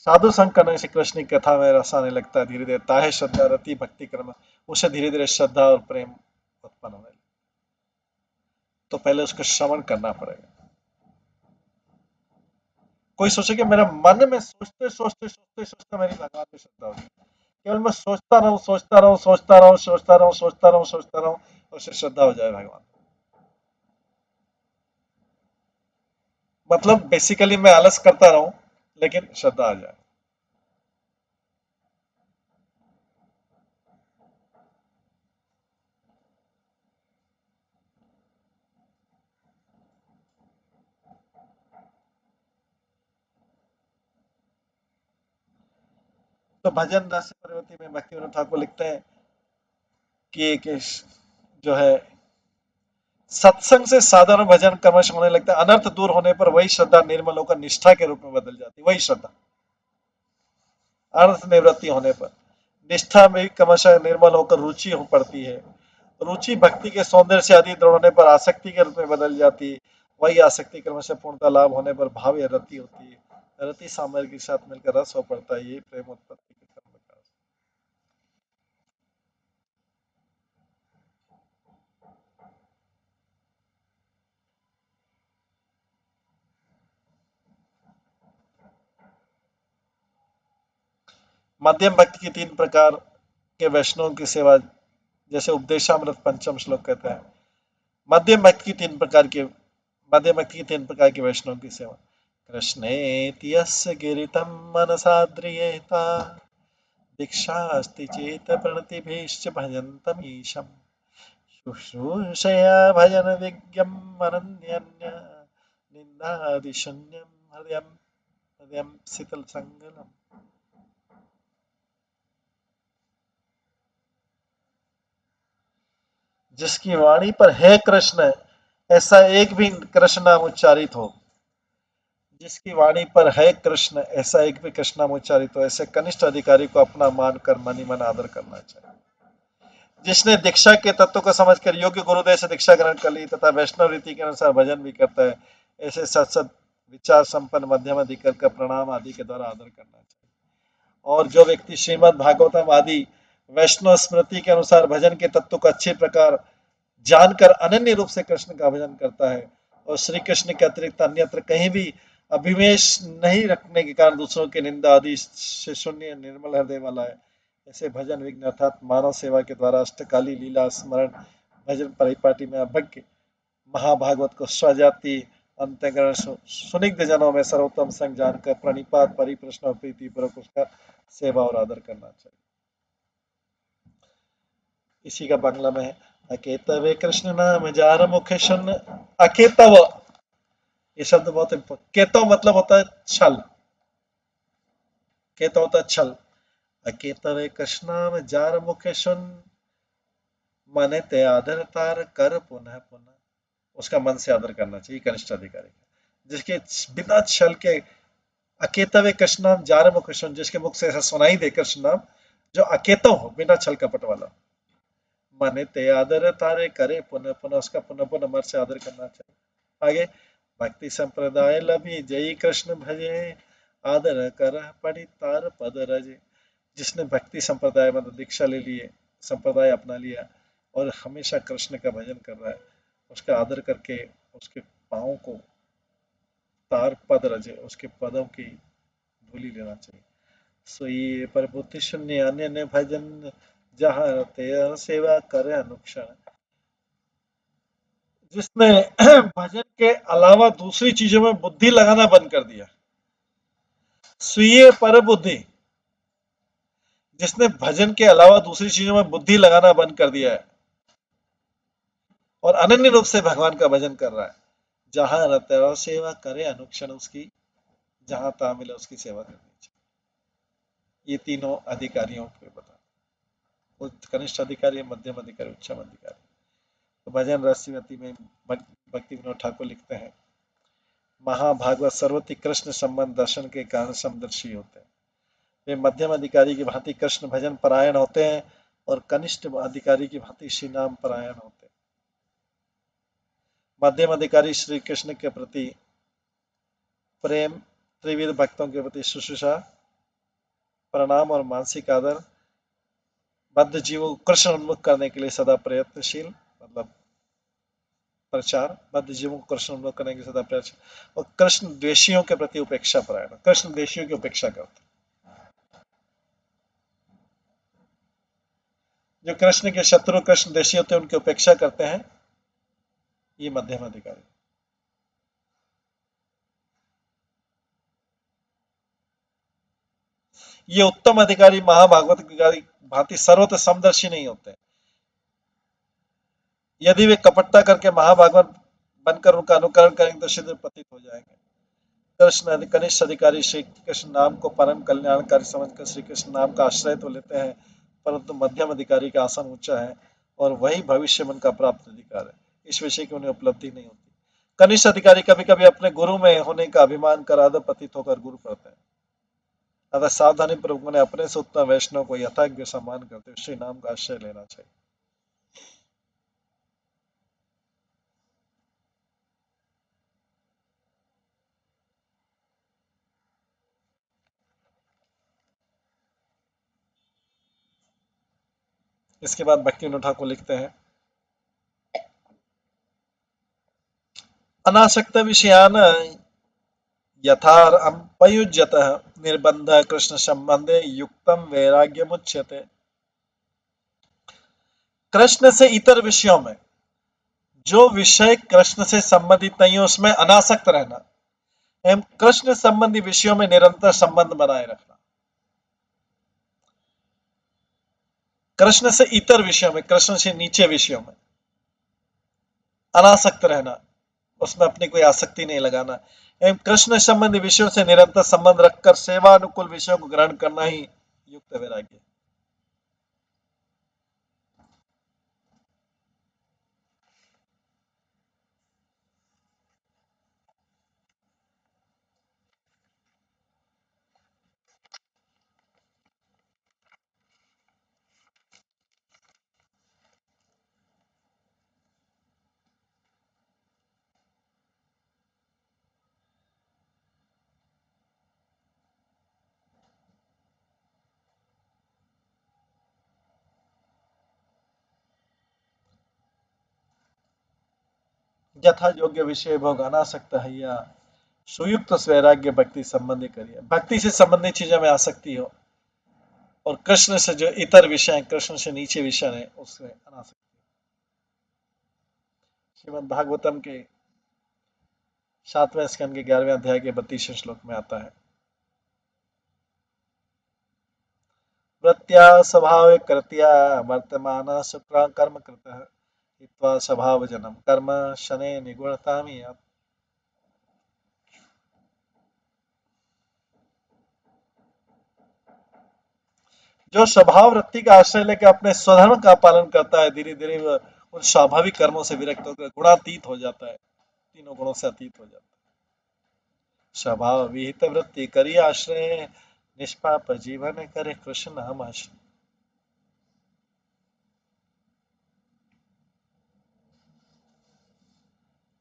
साधु संग करने से कृष्ण की कथा में रस आने लगता है। धीरे धीरे ताहे श्रद्धा रति भक्ति क्रम, उसे धीरे धीरे श्रद्धा और प्रेम उत्पन्न होने लगता। तो पहले उसको श्रवण करना पड़ेगा। कोई सोचे कि मेरा मन में सोचते सोचते सोचते सोचते मेरी भगवान में श्रद्धा होगी। केवल मैं सोचता रहूं सोचता रहूं सोचता रहूं सोचता रहूं सोचता रहूं सोचता रहूं, उससे श्रद्धा हो जाए भगवान। मतलब बेसिकली मैं आलस करता रहूं लेकिन श्रद्धा आ जाए। तो भजन रस प्रवृत्ति में भक्ति विनोद ठाकुर लिखते हैं कि एक जो है सत्संग से साधारण भजन क्रमश होने लगता है। अनर्थ दूर होने पर वही श्रद्धा निर्मल होकर निष्ठा के रूप में बदल जाती है। वही श्रद्धा अर्थ निवृत्ति होने पर निष्ठा में क्रमशः निर्मल होकर रुचि हो पड़ती है। रुचि भक्ति के सौंदर्य से अधिक दृढ़ होने पर आसक्ति के रूप में बदल जाती है। वही आसक्ति क्रमशः पूर्णता लाभ होने पर भाव या रति होती है। रति सामग्री के साथ मिलकर रस हो पड़ता है। ये प्रेम उत्पत्ति के क्रम विकास। मध्यम भक्ति की तीन प्रकार के वैष्णव की सेवा, जैसे उपदेशामृत पंचम श्लोक कहते हैं। मध्यम भक्ति की तीन प्रकार के मध्यम भक्ति की तीन प्रकार की वैष्णव की सेवा। कृष्णेति यस्य गिरितं मनसाद्रियेता, दीक्षास्ति चेत प्रणतिभिश्च भजन्तमीशम्, शुश्रूषया भजन विज्ञम् अनन्यन्य, निन्दादिशून्यं हृदयं शीतल संगलम्। जिसकी वाणी पर है कृष्ण ऐसा एक भी कृष्ण नाम उच्चारित हो, जिसकी वाणी पर है कृष्ण ऐसा एक भी कृष्ण नाम उच्चारित हो, ऐसे कनिष्ठ अधिकारी को अपना मानकर मनी मन आदर करना चाहिए। जिसने दीक्षा के तत्व को समझकर योग्य गुरुदेव से दीक्षा ग्रहण कर ली तथा वैष्णव रीति के अनुसार भजन भी करता है, ऐसे सत्सद विचार संपन्न मध्यम अधिकारी का प्रणाम आदि के द्वारा आदर करना चाहिए। और जो व्यक्ति श्रीमद् भागवतम आदि वैष्णव स्मृति के अनुसार भजन के तत्व को अच्छे प्रकार जानकर अनन्य रूप से कृष्ण का भजन करता है और श्री कृष्ण के अतिरिक्त अन्यत्र कहीं भी अभिवेश नहीं रखने के कारण दूसरों की निंदा आदि से शून्य निर्मल हृदय वाला है, ऐसे भजन विघ्न अर्थात मानव सेवा के द्वारा अष्टकाली लीला स्मरण भजन परिपाटी में अभज्ञ महाभागवत को स्वजाति अंतःकरण सुनिग्ध जनों में सर्वोत्तम संग जानकर प्रणिपात परिप्रश्न और प्रीति पूर्वक उसका सेवा और आदर करना चाहिए। इसी का बांग्ला में है, अकेतवे कृष्ण नाम जार मुख सुन। अकेतव, ये शब्द बहुत इंपॉर्टेंट। केतव मतलब होता है छल, केतव होता है छल। अकेतवे कृष्ण नाम जार मुख सुन, मने ते आदर तार कर पुनः पुनः। उसका मन से आदर करना चाहिए कनिष्ठ अधिकारी का, जिसके बिना छल के अकेतवे कृष्ण नाम जार मुख सुन, जिसके मुख से ऐसा सुनाई दे कृष्ण नाम, जो अकेतव हो, बिना छल कपट वाला। मने ते आदर तारे करे पुनः पुनः, उसका पुनः पुनः मन से आदर करना चाहिए। आगे, भक्ति संप्रदाय लभी जय कृष्ण भजे, आदर कर पड़ी तार पद रजे। जिसने भक्ति संप्रदाय मतलब दीक्षा ले लिए, संप्रदाय अपना लिया और हमेशा कृष्ण का भजन कर रहा है, उसका आदर करके उसके पाँव को तार पद रजे, उसके पदों की धूली लेना चाहिए। सो ये पर बुद्धि शून्य अन्य ने भजन, जहाँ रते सेवा करे अनुक्षण। जिसने भजन के अलावा दूसरी चीजों में बुद्धि लगाना बंद कर दिया, स्वीय पर बुद्धि, जिसने भजन के अलावा दूसरी चीजों में बुद्धि लगाना बंद कर दिया है और अनन्य रूप से भगवान का भजन कर रहा है, जहां रहता है सेवा करे अनुक्षण, उसकी जहां तहां मिले उसकी सेवा करनी चाहिए। ये तीनों अधिकारियों को बता, कनिष्ठ अधिकारी, मध्यम अधिकारी, उच्चम अधिकारी। तो भजन रसवती में भक्ति विनोद ठाकुर लिखते हैं, महाभागवत सर्वति कृष्ण संबंध दर्शन के कारण समदर्शी होते हैं। वे मध्यम अधिकारी की भांति कृष्ण भजन परायण होते हैं और कनिष्ठ अधिकारी की भांति श्री नाम परायण होते हैं। मध्यम अधिकारी श्री कृष्ण के प्रति प्रेम, त्रिविध भक्तों के प्रति शुश्रूषा, प्रणाम और मानसिक आदर, बद्ध जीवों को कृष्ण उन्मुख करने के लिए सदा प्रयत्नशील, मतलब प्रचार, बद्ध जीवों को कृष्ण उन्मुख करने के लिए सदा प्रचार, और कृष्ण द्वेषियों के प्रति उपेक्षा परायण, कृष्ण द्वेषियों की उपेक्षा करते, जो कृष्ण के शत्रु कृष्ण द्वेषी होते हैं उनकी उपेक्षा करते हैं, ये मध्यम अधिकारी। ये उत्तम अधिकारी महाभागवत की भांति सर्वत्र समदर्शी नहीं होते। यदि वे कपटता करके महाभागवत बनकर उनका अनुकरण करेंगे तो शीघ्र पतित हो जाएंगे। कृष्ण कनिष्ठ अधिकारी श्री कृष्ण नाम को परम कल्याणकारी समझकर श्री कृष्ण नाम का आश्रय तो लेते हैं, परंतु मध्यम अधिकारी का आसन ऊंचा है और वही भविष्य में उनका प्राप्त अधिकार है, इस विषय की उन्हें उपलब्धि नहीं होती। कनिष्ठ अधिकारी कभी कभी अपने गुरु में होने का अभिमान कर आदर पतित होकर गुरु पढ़ते हैं। अतः सावधानी पूर्वक उन्हें अपने से उत्तम वैष्णव को यथायोग्य सम्मान करते हुए श्री नाम का आश्रय लेना चाहिए। इसके बाद भक्ति विनोद ठाकुर लिखते हैं, अनासक्त विषयान यथारम्पयुज्यतः निर्बंध कृष्ण संबंधे युक्तम वैराग्यमुच्यते। कृष्ण से इतर विषयों में, जो विषय कृष्ण से संबंधित नहीं हो उसमें अनासक्त रहना एवं कृष्ण संबंधी विषयों में निरंतर संबंध बनाए रखना। कृष्ण से इतर विषयों में, कृष्ण से नीचे विषयों में अनासक्त रहना, उसमें अपनी कोई आसक्ति नहीं लगाना एवं कृष्ण संबंधी विषयों से निरंतर संबंध रखकर सेवा अनुकूल विषयों को ग्रहण करना ही युक्त वैराग्य। यथा योग्य विषय भोग अनासक्त है या सुयुक्त वैराग्य भक्ति संबंधी करिए। भक्ति से संबंधित चीजों में आसक्ति हो और कृष्ण से जो इतर विषय हैं, कृष्ण से नीचे विषय है, उससे अनासक्ति। श्रीमद् भागवतम के 7वें स्कंद के 11वें अध्याय के 32वें श्लोक में आता है। वृत्त्या स्वभाव कृत्या वर्तमान शुक्र कर्म कृतः हित्वा स्वभाव जनम कर्म शनै निगुणतामि। जो स्वभाव वृत्ति का आश्रय लेकर अपने स्वधर्म का पालन करता है, धीरे धीरे वह उन स्वाभाविक कर्मों से विरक्त होकर गुणातीत हो जाता है, तीनों गुणों से अतीत हो जाता है। स्वभाव विहित वृत्ति करी आश्रय निष्पाप जीवन करे कृष्ण नाम आश्रय।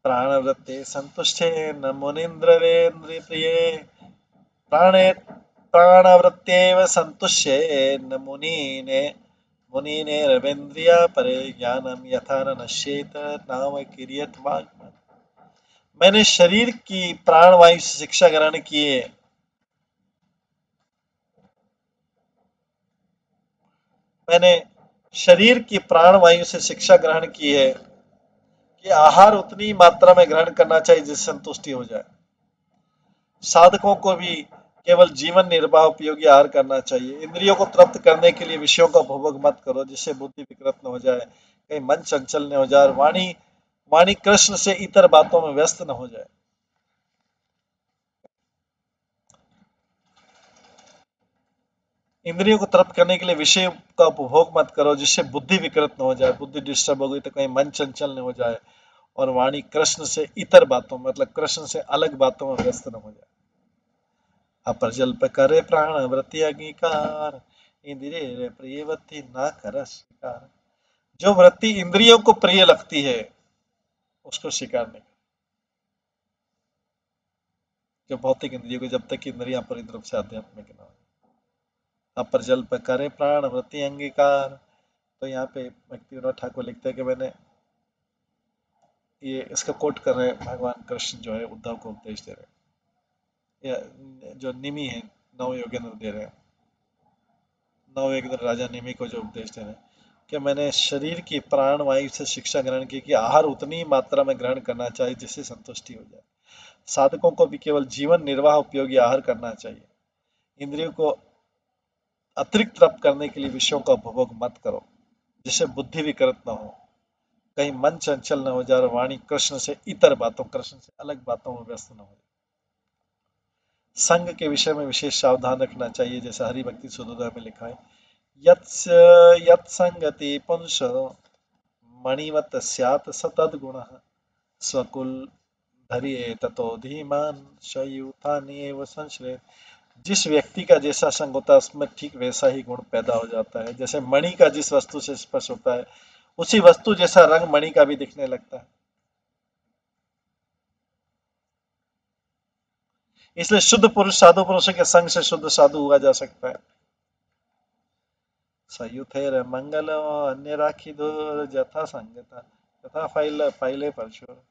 प्राण वृत्ति संतुष्टे न मुनीन्द्रेन्द्रिय प्रिय प्राणे प्राणवृत्त्येव संतुष्ये न मुनीने मुनीने रवेन्द्रिया परे ज्ञानम यथा न नश्येत नाम किरियत वाग्। मैंने शरीर की प्राणवायु से शिक्षा ग्रहण की है। मैंने शरीर की प्राणवायु से शिक्षा ग्रहण की है कि आहार उतनी मात्रा में ग्रहण करना चाहिए जिससे संतुष्टि हो जाए। साधकों को भी केवल जीवन निर्वाह उपयोगी आहार करना चाहिए। इंद्रियों को तृप्त करने के लिए विषयों का उपभोग मत करो जिससे बुद्धि विकृत न हो जाए, कहीं मन चंचल न हो जाए, वाणी वाणी कृष्ण से इतर बातों में व्यस्त न हो जाए। इंद्रियों को तृप्त करने के लिए विषय का उपभोग मत करो जिससे बुद्धि विकृत न हो जाए, बुद्धि डिस्टर्ब हो गई तो कहीं मन चंचल न हो जाए, और वाणी कृष्ण से इतर बातों मतलब कृष्ण से अलग बातों में व्यस्त न हो जाए। अप्रजल्प करे प्राण वृत्ति अंगीकार इंद्रिय प्रियवती ना कर स्वीकार। जो वृत्ति इंद्रियों को प्रिय लगती है उसको स्वीकार नहीं। जो भौतिक इंद्रियों को, जब तक इंद्रियां पूरी तरफ से आध्यात्मिक ना हो। अप्रजल्प करे प्राण वृत्ति अंगीकार। तो यहाँ पे भक्ति विनोद ठाकुर लिखते हैं कि मैंने ये इसका कोट कर रहे हैं, भगवान कृष्ण जो है उद्धव को उपदेश दे रहे हैं, या जो निमि है नव योगेंद्र दे रहे हैं, नव योगेंद्र राजा निमि को जो उपदेश दे रहे हैं कि मैंने शरीर की प्राण वायु से शिक्षा ग्रहण की कि आहार उतनी मात्रा में ग्रहण करना चाहिए जिससे संतुष्टि हो जाए। साधकों को भी केवल जीवन निर्वाह उपयोगी आहार करना चाहिए। इंद्रियों को अतिरिक्त तृप्त करने के लिए विषयों का उपभोग मत करो जिससे बुद्धि विकृत न हो, कहीं मन चंचल न हो जाए, और वाणी कृष्ण से इतर बातों कृष्ण से अलग बातों में व्यस्त न हो जाए। संघ के विषय में विशेष सावधान रखना चाहिए, जैसे हरि भक्ति सुधोदय में लिखा है, यत् संगति पुंस मणिवत स्यात् स तद्गुणः स्वकुल धरिये ततो धीमान सयुतान्येव संश्रय। जिस व्यक्ति का जैसा संग होता है उसमें ठीक वैसा ही गुण पैदा हो जाता है। जैसे मणि का जिस वस्तु से स्पर्श होता है उसी वस्तु जैसा रंग मणि का भी दिखने लगता है। इसलिए शुद्ध पुरुष साधु पुरुषों के संग से शुद्ध साधु हुआ जा सकता है। सयुथेर मंगल अन्य राखी दूर जथा संगता तथा फाइले परशुर।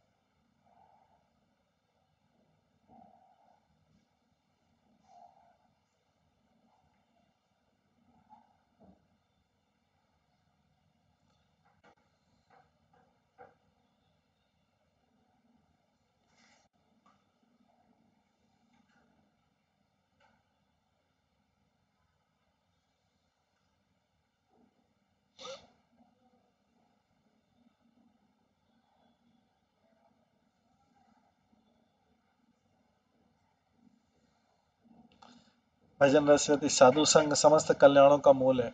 भजन रसवती साधु संग समस्त कल्याणों का मूल है।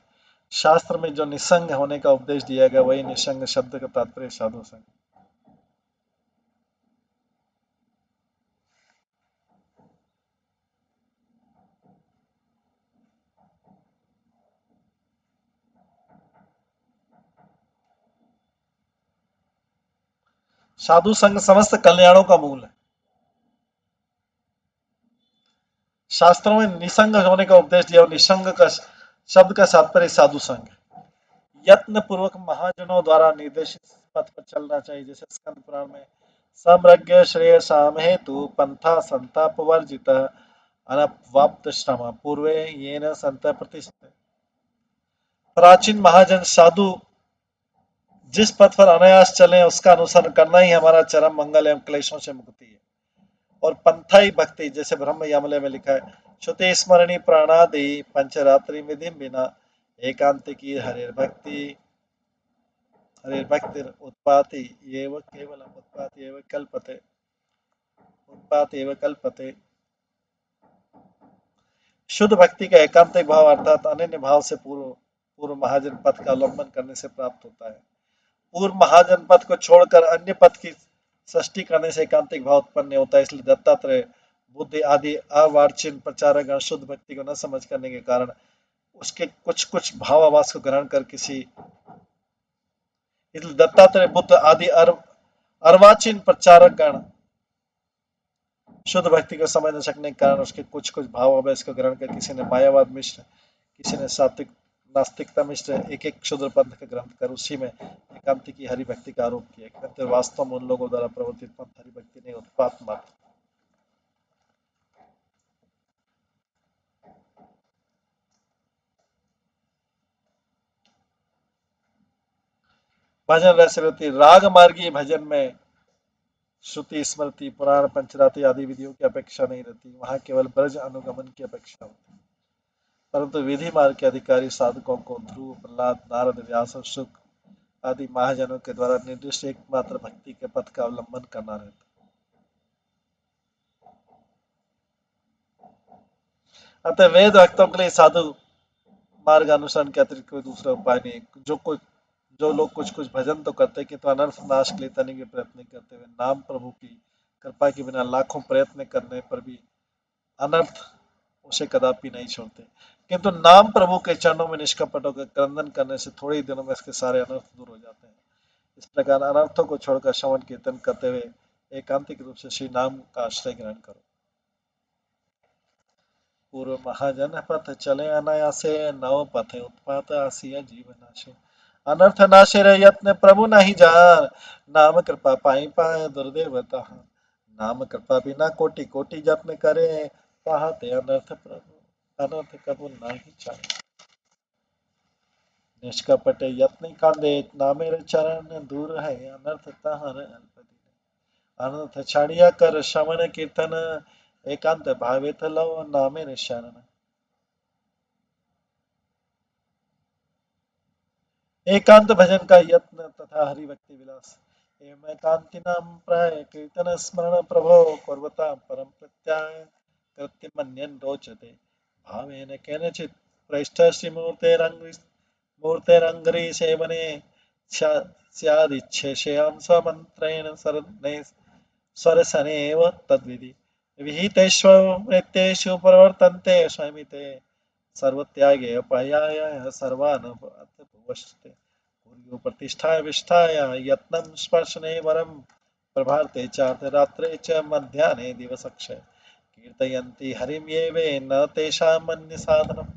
शास्त्र में जो निसंग होने का उपदेश दिया गया वही निसंग शब्द का तात्पर्य साधु संग। साधु संग समस्त कल्याणों का मूल है। शास्त्रों में निसंग होने का उपदेश दिया और निसंग का शब्द का तात्पर्य साधु संग है। यत्न पूर्वक महाजनों द्वारा निर्देशित पथ पर चलना चाहिए, जैसे स्कंद पुराण में समृग्य श्रेय साम हेतु पंथा संताप वर्जित अनवाप्त श्रम पूर्वे येन संत प्रतिष्ठित। प्राचीन महाजन साधु जिस पथ पर अनायास चले उसका अनुसरण करना ही हमारा चरम मंगल एवं क्लेशों से मुक्ति है। और पंथाई भक्ति, जैसे ब्रह्म यामले में लिखा है, श्रुति स्मरणी प्राणादि पंचरात्रि विधि बिना एकांतिकी हरिर्भक्ति उत्पाति एव केवलम उत्पात एव कल्पते। शुद्ध भक्ति का एकांतिक भाव अर्थात अनन्य भाव से पूर्व पूर्व महाजन पथ का अवलंबन करने से प्राप्त होता है। पूर्व महाजन पथ को छोड़कर अन्य पथ की सृष्टि करने से एकांतिक भाव उत्पन्न होता है। इसलिए दत्तात्रेय बुद्धि आदि अवार्चिन प्रचारक शुद्ध भक्ति को न समझ करने के कारण उसके कुछ कुछ भाव आवास को ग्रहण कर किसी इसलिए दत्तात्रेय बुद्ध आदि अर्वाचीन प्रचारक गण शुद्ध भक्ति को समझ न सकने के कारण उसके कुछ कुछ भाव आवेश को ग्रहण कर किसी ने मायावाद मिश्र, किसी ने सात्विक नास्तिकता मिश्र एक एक क्षुद्र पंथ का ग्रंथ कर उसी में एकांति की हरि भक्ति का आरोप किया, किंतु वास्तव में उन लोगों द्वारा प्रवर्तित पंथ हरि भक्ति नहीं, उत्पात मात्र। भजन रसवती राग मार्गी भजन में श्रुति स्मृति पुराण पंचरात्रि आदि विधियों की अपेक्षा नहीं रहती, वहां केवल ब्रज अनुगमन की अपेक्षा होती है। परंतु विधि मार्ग के अधिकारी साधकों को ध्रुव प्रहलाद नारद व्यास और शुक आदि महाजनों के द्वारा निर्दिष्ट एकमात्र भक्ति के पथ का अवलंबन करना रहता है। अतः वेद भक्तों के लिए साधु मार्ग अनुसरण के अतिरिक्त कोई दूसरा उपाय नहीं। जो लोग कुछ कुछ भजन तो करते हैं किंतु अनर्थ नाश के लिए तनिक भी प्रयत्न नहीं करते हुए नाम प्रभु की कृपा के बिना लाखों प्रयत्न करने पर भी अनर्थ उसे कदापि नहीं छोड़ते, किंतु नाम प्रभु के चरणों में निष्कपट होकर क्रंदन करने से थोड़े ही दिनों में इसके सारे अनर्थ दूर हो जाते हैं। इस प्रकार अनर्थों को छोड़कर श्रवण कीर्तन करते हुए एकांतिक रूप से श्री नाम का आश्रय ग्रहण करो। पूर्व महाजन पथ चले अनायासे नव पथ उत्पात आसिया जीवनाशे अनर्थ नाशे रे यत्न प्रभु नहीं जान नाम कृपा पाई पाए दुर्देवता नाम कृपा बिना कोटि कोटि यत्न करे पाहते अनर्थ प्रभु अनर्थ कबू नहीं चाहे। निष्कपट यत्न कांदे नामेर चरण दूर है अनर्थ तहर अल्प दिन अनर्थ छाड़िया कर श्रवण कीर्तन एकांत भावित लो नामेर शरण। एकांत भजन का यत्न तथा हरि भक्ति विलास एवं एकांति नाम प्राय कीर्तन स्मरण प्रभो कुर्वता परम प्रत्याय कृत्रिमन्यन रोचते भावेन केनचित् प्रेष्ठस्य मूर्तेरङ्घ्रि सेवने स्यादिच्छेषयां स्वमन्त्रेण स्वरसनेव तद्विधि विहितेष्वृत्तेषु प्रवर्तन्ते स्वयमिते सर्वत्यागे पर्याय सर्वान् वशते कुर्युः प्रतिष्ठाय विष्ठाय यत्नं स्पर्शने वरं प्रभाते चार्धरात्रे च मध्याह्ने दिवसक्षय कीर्तयन्ति हरिं ये वे न तेषाम् अन्य साधनम्।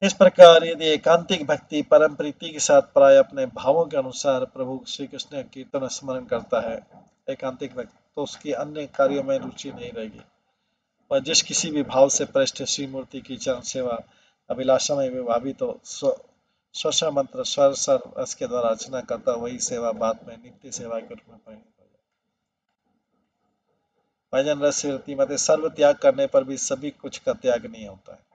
इस प्रकार यदि एकांतिक भक्ति परम प्रीति के साथ प्राय अपने भावों के अनुसार प्रभु श्री कृष्ण कीर्तन स्मरण करता है एकांतिक भक्ति, तो उसकी अन्य कार्यों में रुचि नहीं रहेगी। पर जिस किसी भी भाव से पृष्ठ श्री मूर्ति की चरण सेवा अभिलाषा में विभावित हो स्व मंत्र स्वर सर रस के द्वारा अर्चना करता वही सेवा बाद में नित्य सेवा के रूप में परिणत हो जाए। भजन रस मत सर्व त्याग करने पर भी सभी कुछ का त्याग नहीं होता है।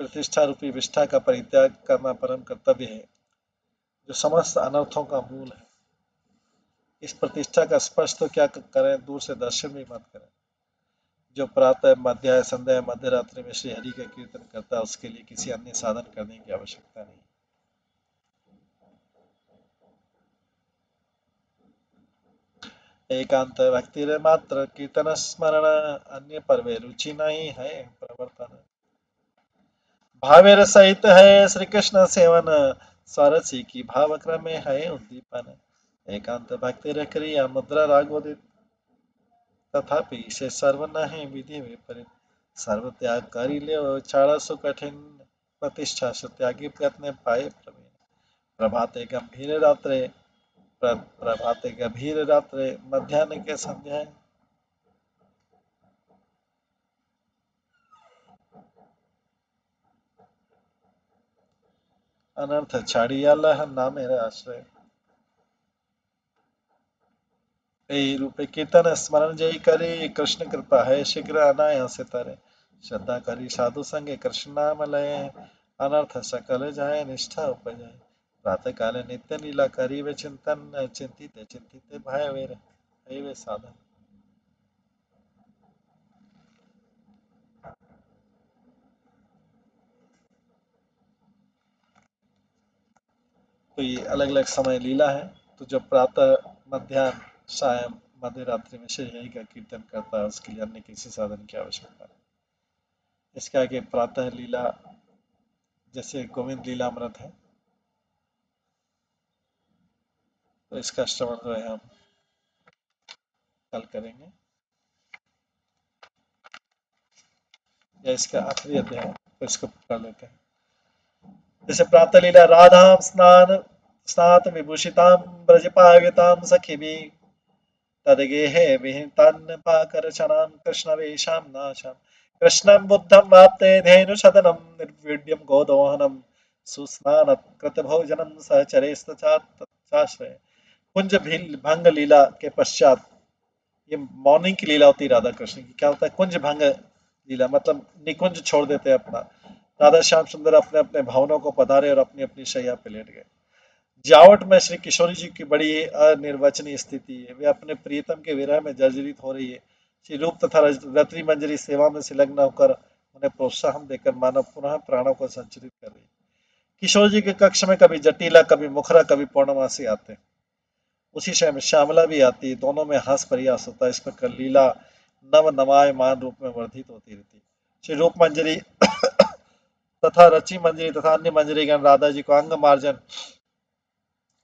प्रतिष्ठा रूपी विष्ठा का परित्याग करना परम कर्तव्य है जो समस्त अनर्थों का मूल है। इस प्रतिष्ठा का स्पर्श तो क्या करें, दूर से दर्शन भी मत करें। जो प्रातः मध्याह्न संध्या मध्य रात्रि में श्री हरि का कीर्तन करता है उसके लिए किसी अन्य साधन करने की आवश्यकता नहीं। एकांत भक्ति मात्र कीर्तन स्मरण अन्य पर्वे रुचि नहीं है प्रवर्तन भावेर सहित है श्री कृष्ण सेवन स्वारसी की भाव क्रम में है उद्दीपन एकांत भक्ति क्रिया मुद्रा रागोदित तथापि इसे सर्व नहीं विधि विपरीत सर्व त्याग करी ले छाड़ा सु कठिन प्रतिष्ठा सु त्यागी प्रयत्न पाए प्रवीण प्रभाते गंभीर रात्रे प्रभाते गंभीर रात्रे मध्याह्न के संध्या अनर्थ छाड़ी अल्लाह नाम मेरा आश्रय। यही रूपे कीर्तन स्मरण जय करे, कृष्ण कृपा है शीघ्र अनायास तरे। श्रद्धा करी साधु संगे कृष्ण नाम लय, अनर्थ सकल जाय निष्ठा उपजय। प्रातः काले नित्य लीला करी वे चिंतन, चिंतित चिंतित भय वे साधन। तो ये अलग अलग समय लीला है। तो जब प्रातः, मध्याह्न, सायं, मध्य रात्रि में श्री हरि का कीर्तन करता है, उसके लिए अन्य किसी साधन की आवश्यकता नहीं। इसके आगे प्रातः लीला, जैसे गोविंद लीलामृत है, तो इसका श्रवण जो है हम कल करेंगे, या इसका आखिरी अध्याय है, तो इसको कर लेते हैं। जैसे प्रातः लीला, राधा स्नान स्नात विभूषितां ब्रजपावितां सखिभिः, तद्गेहे विहितान्नपाकरचनां कृष्णवेषां नाशाम्। कृष्णं बुद्धं वाप्ते धेनुशदनं निर्वीड्यं गोदोहनं, सुस्नानकृतभोजनं सहचरैस्तथाश्रये। कुंज भंग लीला के पश्चात, ये मॉर्निंग की लीला होती है राधा कृष्ण की। क्या होता है कुंज भंग लीला, मतलब निकुंज छोड़ देते हैं अपना। राधा श्याम सुंदर अपने अपने भवनों को पधारे और अपनी अपनी शैया पे लेट गए। जावट में श्री किशोरी जी की बड़ी अनिर्वचनीय स्थिति है। वे अपने प्रियतम के विरह में जर्जरित हो रही है। श्री रूप तथा रत्नी मंजरी सेवा में संलग्न होकर उन्हें प्रोत्साहन देकर मानव पुनः प्राणों को संचरित कर रही है। किशोर जी के कक्ष में कभी जटिला, कभी मुखरा, कभी पौर्णमासी आते हैं। उसी समय में श्यामला भी आती है। दोनों में हास परिहास होता है। इस प्रकार लीला नव नवायमान रूप में वर्धित होती रहती है। श्री रूप मंजरी तथा रची मंजरी तथा अन्य मंजरीगण राधा जी को अंग मार्जन,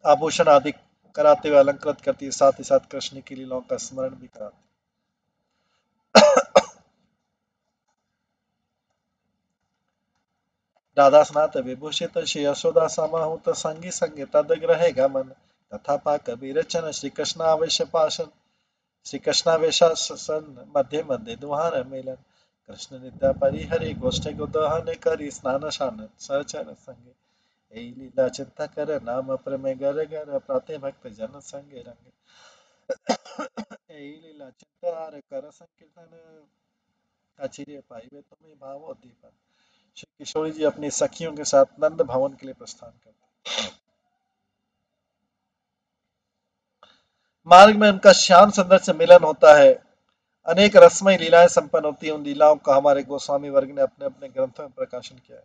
आभूषण आदि कराते हुए अलंकृत करती है। साथ ही साथ कृष्ण की लीलाओं का स्मरण भी कराती है। राधा स्नात विभूषित श्री यशोदा समाहूत संगी संगे तद ग्रहे गमन, तथा पाक विरचन श्री कृष्ण आवेश पाशन, श्री कृष्णावेशासन मध्य मध्य दुहार मिलन। कृष्ण नित्या परिहरि गोष्ठ गुदहन करी स्नान शान सहचर संगे। यही लीला चिंता कर नाम प्रमे गर गर प्राते भक्त जन संगे रंगे। यही लीला चिंता कर संकीर्तन, आश्चर्य पाइबे तुम्हें भावोद्दीपन। श्री किशोरी जी अपनी सखियों के साथ नंद भवन के लिए प्रस्थान करते हैं। मार्ग में उनका श्याम सुंदर से मिलन होता है। अनेक रसमय लीलाएं संपन्न होती हैं। उन लीलाओं का हमारे गोस्वामी वर्ग ने अपने अपने ग्रंथों में प्रकाशन किया है।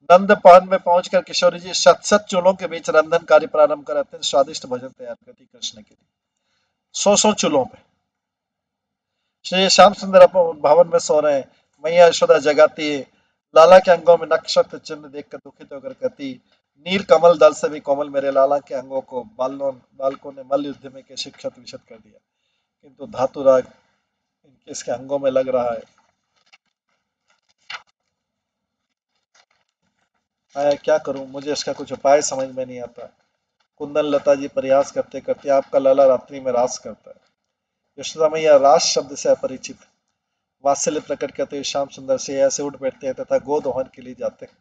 नंद पहन में पहुंचकर किशोरी जी शत शत चूल्हों के बीच रंधन कार्य प्रारंभ कर अत्यंत स्वादिष्ट भोजन तैयार करती कृष्ण के लिए। सौ सौ चूल्हों पे श्री श्याम सुंदर भवन में सो रहे हैं। मैया यशोदा जगाती है। लाला के अंगों में नक्षत्र चिन्ह देखकर दुखित होकर कहती, नील कमल दल से भी कोमल मेरे लाला के अंगों को बालकों ने मल्ल युद्ध में कैसे क्षत विक्षत कर दिया, किंतु धातुराग इसके अंगों में लग रहा है। मैं क्या करूं, मुझे इसका कुछ उपाय समझ में नहीं आता। कुंदन लता जी प्रयास करते करते, आपका लाला रात्रि में रास करता है। यशोदा मैया रास शब्द से अपरिचित, वात्सल्य प्रकट करते हुए श्याम सुंदर से ऐसे उठ बैठते हैं तथा गोदोहन के लिए जाते हैं।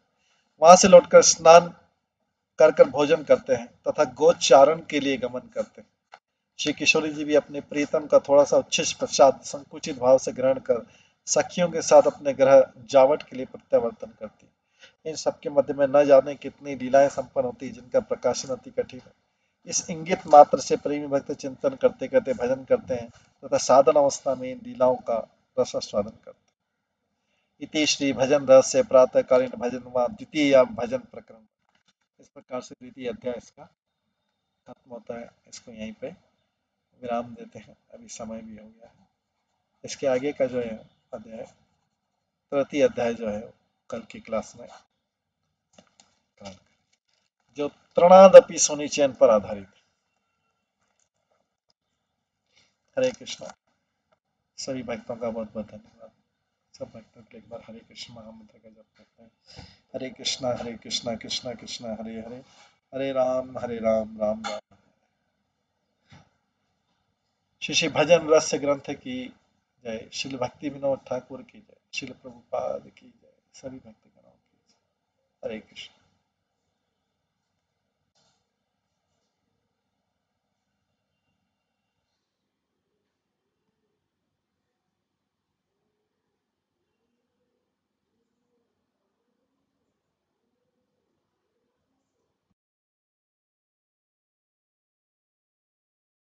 वहां से लौटकर स्नान कर कर भोजन करते हैं तथा गोचारण के लिए गमन करते हैं। श्री किशोरी जी भी अपने प्रीतम का थोड़ा सा उच्छिष्ट पश्चात संकुचित भाव से ग्रहण कर सखियों के साथ अपने ग्रह जावट के लिए प्रत्यावर्तन करती है। इन सबके मध्य में न जाने कितनी लीलाएं संपन्न होती है, जिनका प्रकाशन अति कठिन है। इस इंगित मात्र से प्रेमी भक्त चिंतन करते करते भजन करते हैं तथा साधन अवस्था में इन लीलाओं का रसास्वादन करते हैं। इति श्री भजन रहस्य प्रातःकालीन भजन व द्वितीय भजन प्रकरण। इस प्रकार से द्वितीय अध्याय इसका खत्म होता है। इसको यहीं पे विराम देते हैं, अभी समय भी हो गया है। इसके आगे का जो है अध्याय, तृतीय अध्याय जो है, कल की क्लास में जो तृणादपि सुनिचयन पर आधारित। हरे कृष्णा। सभी भक्तों का बहुत बहुत धन्यवाद। सब भक्तों के एक बार हरे कृष्ण महामंत्र का जप करते हैं। हरे कृष्णा कृष्णा कृष्णा हरे हरे, हरे राम राम राम। श्री श्री भजन रस ग्रंथ की जय। श्रील भक्ति विनोद ठाकुर की जय। श्रील प्रभुपाद की जय। सभी भक्तगणों की जय। हरे कृष्ण।